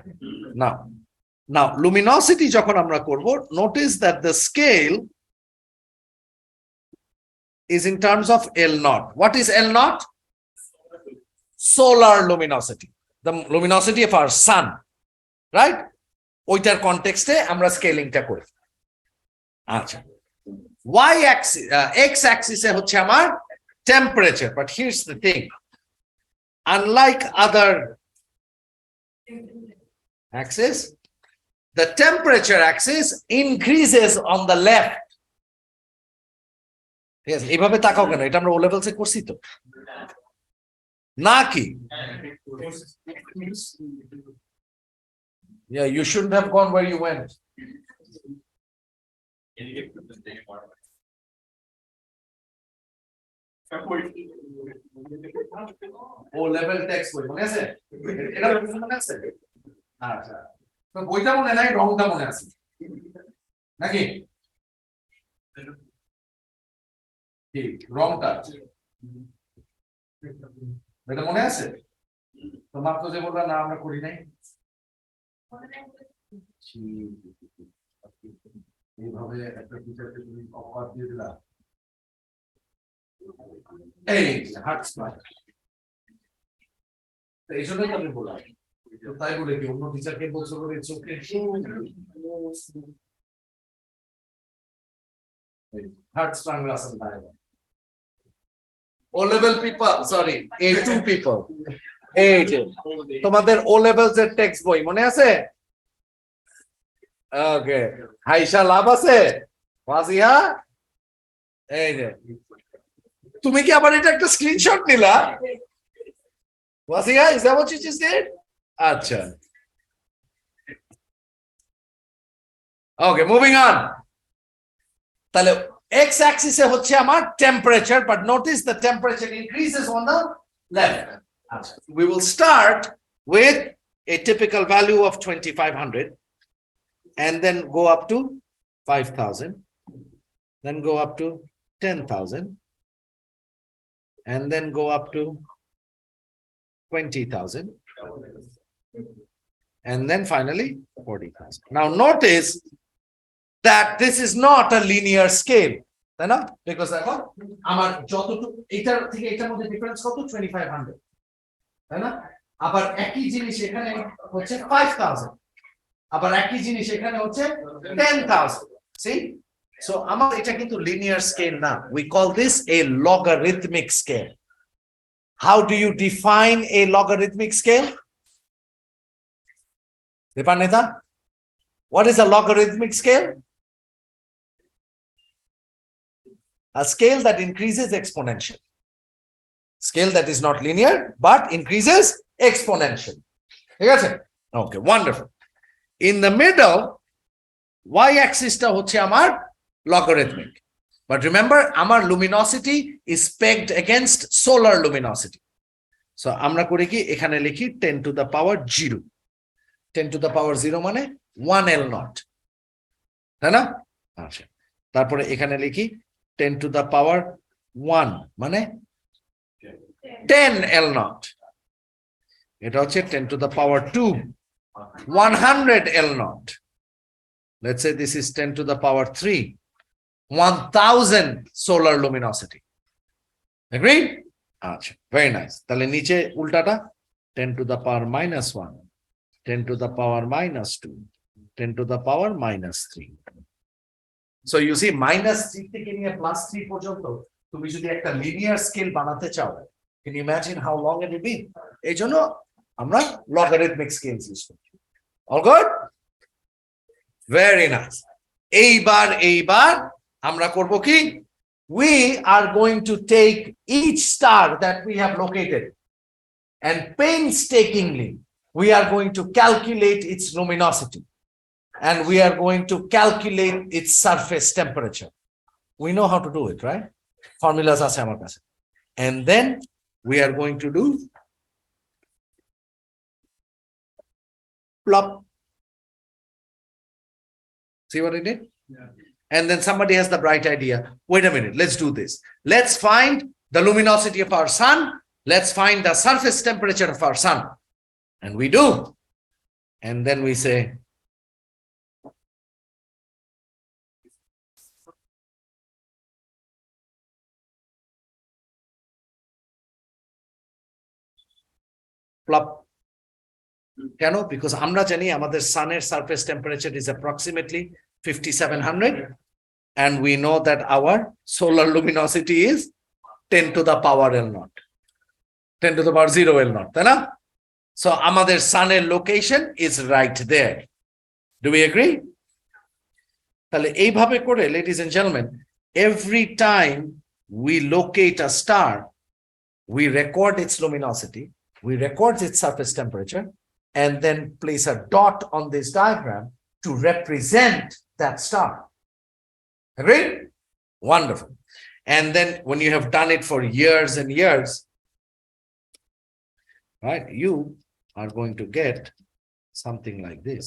Now luminosity যখন আমরা করব, notice that the scale is in terms of L naught. What is L naught? Solar luminosity, the luminosity of our sun, right? ওইটার কনটেক্সটে আমরা স্কেলিংটা করি। আচ্ছা, y axis x axis এ হচ্ছে আমার temperature, but here's the thing, unlike other axis, the temperature axis increases on the left. ঠিক আছে, এইভাবে তাকাও কেন? এটা আমরা ও লেভেলসে করছি তো নাকি? Yeah, you shouldn't have gone where you went. O level text বই মনে আছে? এটা মনে আছে? আচ্ছা, তো বইটা মনে নাই, রংটা মনে আছে নাকি? ঠিক, রংটা এটা মনে আছে? তো মাত্র যে বললা না আমরা করি নাই, এইভাবে একটা টিচারকে তুমি অফার দিয়ে দিলা। এই হার্টসপ্রাং, এই জন্যই তো আমি বললাম, তাই বলে কি অন্য টিচারকে বলছো বলে চোখে Hertzsprung Russell diagram. O level people, sorry, A2 people. A2. তোমাদের O levels এর টেক্সট বই মনে আছে? ওকে, হাইশা লাভ আছে? ওয়াজিহা? এই যে তুমি কি আবার এটা একটা স্ক্রিনশট নিলা? Wajiha, is that what you just did? আচ্ছা, ওকে, মুভিং অন। তাহলে x axis এ হচ্ছে আমার temperature, but notice the temperature increases on the left. We will start with a typical value of 2500 and then go up to 5000, then go up to 10,000, and then go up to 20,000, and then finally 40,000. Now notice that this is not a linear scale, তাই না? Because দেখো আমার যতটুকু এটার থেকে এটার মধ্যে difference কত? 2500, তাই না? আবার একই জিনিস এখানে হচ্ছে 5000, আবার একই জিনিস এখানে হচ্ছে 10,000. See, so আমার এটা কিন্তু লিনিয়ার স্কেল না, we call this a logarithmic scale. How do you define a logarithmic scale? Deepaneta, what is a logarithmic scale? A scale that increases exponentially. Scale that is not linear but increases exponentially. Okay, wonderful. In the middle, y-axis টা হচ্ছে আমার logarithmic. But remember, আমার luminosity is pegged against solar luminosity. So আমরা করি কি, এখানে লিখি 10 to the power 0. 10 to the power 0 মানে 1 L naught, তাই না? আচ্ছা, তারপরে এখানে লিখি 10 to the power 1 মানে 10 L naught, এটা হচ্ছে 10 to the power 2 100 L naught. Let's say this is 10 to the power 3 1000 solar luminosity. Agreed? আচ্ছা, very nice. তাহলে নিচে উল্টাটা 10 to the power minus 1 10 to the power minus 2 10 to the power minus 3. So you see minus 3 থেকে নিয়ে plus 3 পর্যন্ত তুমি যদি একটা linear scale বানাতে চাও, can you imagine how long it will be? এই জন্য আমরা logarithmic scales ইউজ করি. All good? Very nice. এইবার আমরা করব কি? We are going to take each star that we have located and painstakingly we are going to calculate its luminosity and we are going to calculate its surface temperature. We know how to do it, right? Formulas are আমার কাছে. And then we are going to do plop. See what I did? Yeah. And then somebody has the bright idea. Wait a minute, let's do this. Let's find the luminosity of our sun. Let's find the surface temperature of our sun. And we do. And then we say, plop. কেন? Because আমরা জানি আমাদের সানের surface temperature is approximately 5700 and we know that our solar luminosity is 10 to the power L naught 10 to the power 0 L naught, তাই না? So আমাদের সানের location is right there. Do we agree? তাহলে এইভাবে করে, ladies and gentlemen, every time we locate a star, we record its luminosity, we record its surface temperature, and then place a dot on this diagram to represent that star. Agreed? Wonderful. And then when you have done it for years and years, right, you are going to get something like this.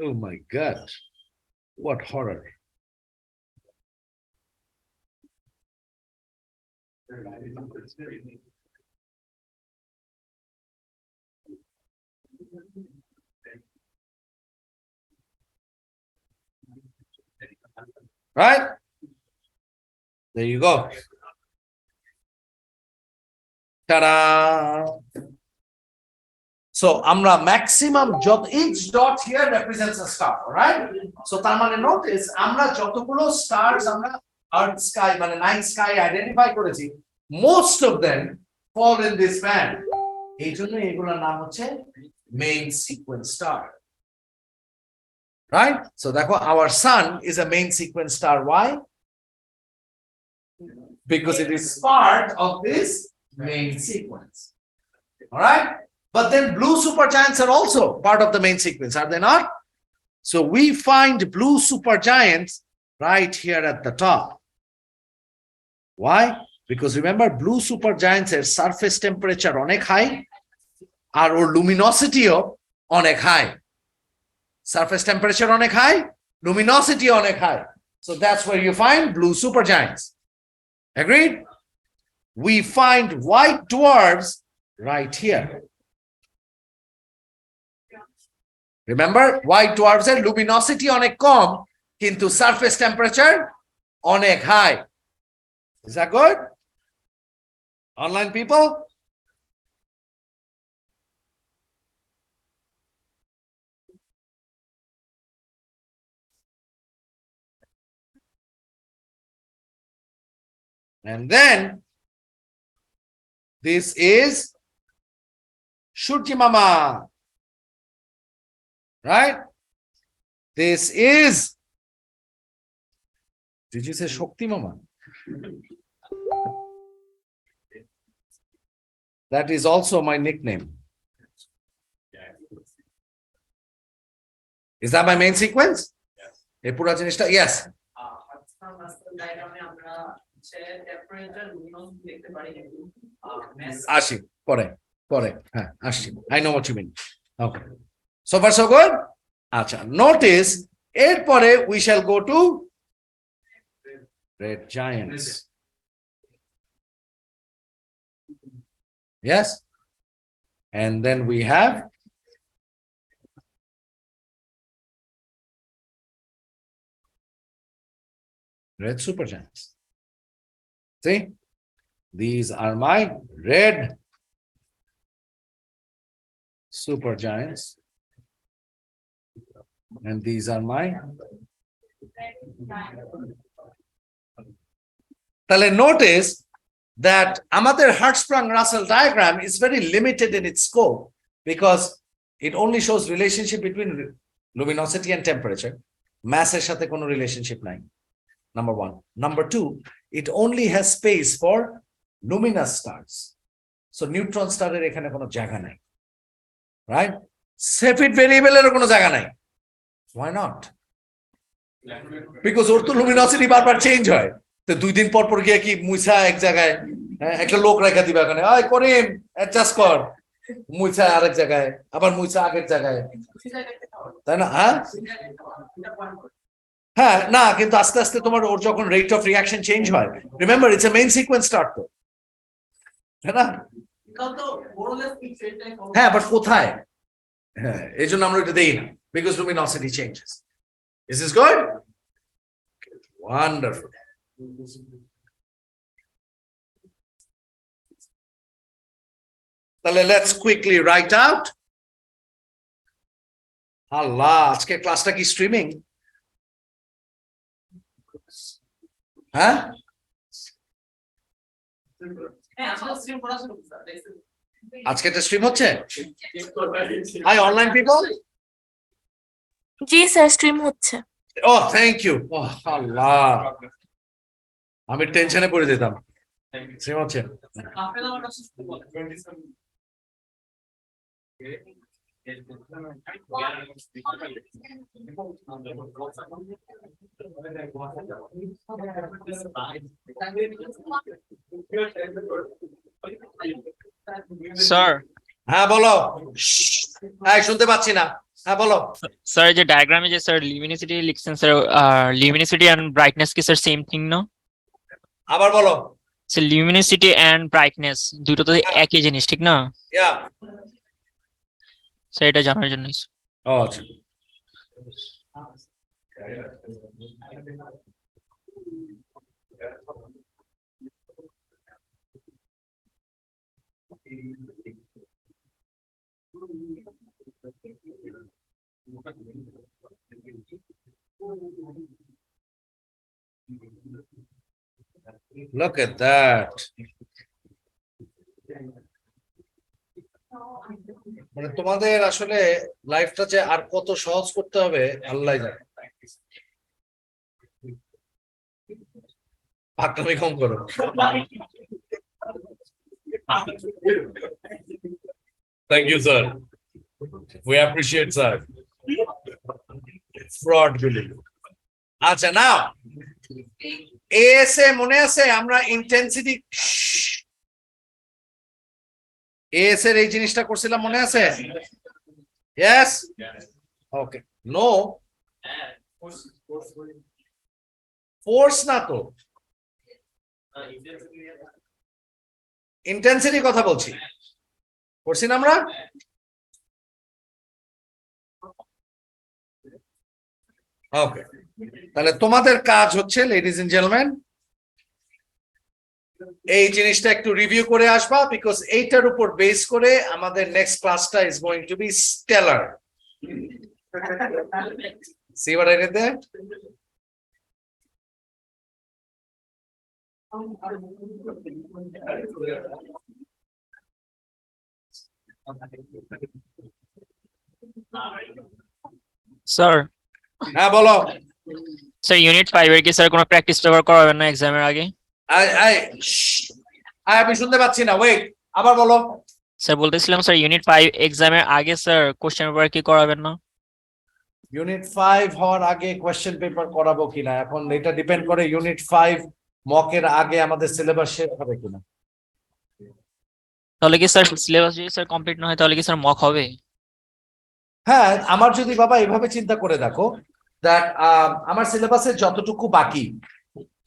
Oh my God, what horror. Right? There you go. Ta-da! So আমরা maximum each dot here represents a star, right? So তার মানে notice আমরা যতগুলো stars আমরা earth sky মানে night sky identify করেছি, most of them fall in this band. এই জন্য এগুলোর নাম হচ্ছে main sequence star. Right? So দেখো our sun is a main sequence star. Why? Because it is part of this main sequence. All right? But then blue supergiants are also part of the main sequence, are they not? So we find blue supergiants right here at the top. Why? Because remember, blue supergiants are surface temperature অনেক high আর ওর luminosity ও অনেক high. Surface temperature অনেক high, luminosity অনেক high. So that's where you find blue supergiants. Agreed? We find white dwarfs right here. Remember, white dwarfs এর luminosity অনেক কম কিন্তু surface temperature অনেক high. Is that good? Online people? And then this is Shurji Mama. Right? This is, did you say Shokti Mama? That is also my nickname. Is that my main sequence? Yes. Yes. Ashi, pore. I know what you mean. Okay. So far so good? আচ্ছা, notice এরপরে we shall go to red giants. Yes? And then we have red supergiants. See? These are my red supergiants. And these are my. তাহলে notice that আমাদের Hertzsprung-Russell diagram is very limited in its scope because it only shows relationship between luminosity and temperature. Mass এর সাথে কোনো relationship নাই. Number one. Number two, it only has space for luminous stars. So neutron star এর এখানে কোনো জায়গা নাই. Right? Cepheid variable এর কোনো জায়গা নাই. Why not? Because ওর তো luminosity বারবার চেঞ্জ হয়। তো 2 দিন পর পর গিয়ে কি মুইসা এক জায়গায় একটা লোক রেখা দিবা ওখানে, আয় করিম অ্যাডজাস্ট কর, মুইসা আরেক জায়গায়, আবার মুইসা আগের জায়গায়, তাই না? হ্যাঁ না, কিন্তু আস্তে আস্তে তোমার ওর যখন রেট অফ রিঅ্যাকশন চেঞ্জ হয়, remember it's a main sequence start তো, তাই না? হ্যাঁ, বাট কোথায়? হ্যাঁ, এই জন্য আমরা এটা দেই না, because luminosity changes. Is this good? Wonderful. তাহলে let's quickly write out. আল্লাহ, আজকে ক্লাসটা কি স্ট্রিমিং? হ্যাঁ, আজকে এটা স্ট্রিম হচ্ছে? Hi online people. জি স্যার, স্ট্রিম হচ্ছে। Oh, thank you. Oh, আল্লাহ, আমি টেনশনে পড়ে যেতাম। স্ট্রিম হচ্ছে? স্যার হ্যাঁ বলো। হ্যাঁ, শুনতে পাচ্ছি না। হ্যাঁ বলো। স্যার এই যে ডায়াগ্রামে যে স্যার লিউমিনিসিটি লিখছেন স্যার, লিউমিনিসিটি এন্ড ব্রাইটনেস কি স্যার সেম থিং না? আবার বলো। স্যার লিউমিনিসিটি এন্ড ব্রাইটনেস দুটো তো একই জিনিস, ঠিক না? ইয়া। স্যার এটা জানার জন্য। ও আচ্ছা। Look at that. মানে তোমাদের আসলে লাইফটা যে আর কত সহজ করতে হবে আল্লাহ জানে। পাকনামি কম করো। Thank you, sir. We appreciate, sir. Fraud গুলি। আচ্ছা, নাও এএসএ মনে আছে আমরা ইন্টেন্সিটি এএস এর এই জিনিসটা করছিলাম, মনে আছে? ইয়েস, ওকে। নো ফোর্স না তো, ইন্টেন্সিটি কথা বলছি, করছি না আমরা? ওকে, তাহলে তোমাদের কাজ হচ্ছে লেডিজ এন্ড জেন্টলম্যান এই জিনিসটা একটু রিভিউ করে আসবা, বিকজ এইটার উপর বেস করে আমাদের নেক্সট ক্লাসটা is going to be stellar. See what I did there? Sir হ্যাঁ বলো। স্যার ইউনিট 5 এর কি স্যার কোনো প্র্যাকটিস পেপার করাবেন না এক্সামের আগে? আমি শুনতে পাচ্ছি না, ওয়েট, আবার বলো। স্যার বলতেছিলাম স্যার ইউনিট 5 এক্সামের আগে স্যার কোশ্চেন পেপার কি করাবেন না? ইউনিট 5 হওয়ার আগে কোয়েশ্চেন পেপার করাবো কিনা এখন এটা ডিপেন্ড করে ইউনিট 5 মকের আগে আমাদের সিলেবাস শেষ হবে কিনা। তাহলে কি স্যার সিলেবাস যদি স্যার কমপ্লিট না হয় তাহলে কি স্যার মক হবে? হ্যাঁ, আমার যদি বাবা এভাবে চিন্তা করে দেখো দ্যাট আমার সিলেবাসে যতটুকু বাকি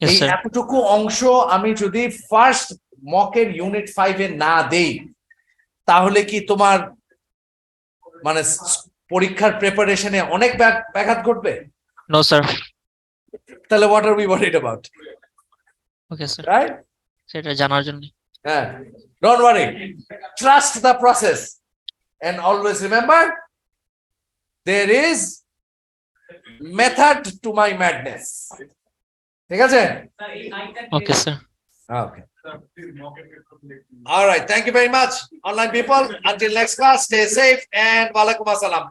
Yes, এই sir. এতটুকু অংশ আমি যদি ফার্স্ট মকের ইউনিট 5 এ না দেই তাহলে কি তোমার মানে পরীক্ষার প্রিপারেশনে অনেক ব্যাঘাত ঘটবে? No, sir. তাহলে what are we worried about, Okay, sir. Right? সেটা জানার জন্য। হ্যাঁ, don't worry, trust the process and always remember there is method to my madness. ঠিক আছে? স্যার এই আইটা Okay, sir. Okay. Sir, please mock it before collecting. All right. Thank you very much, online people. Until next class, stay safe and walaikum assalam.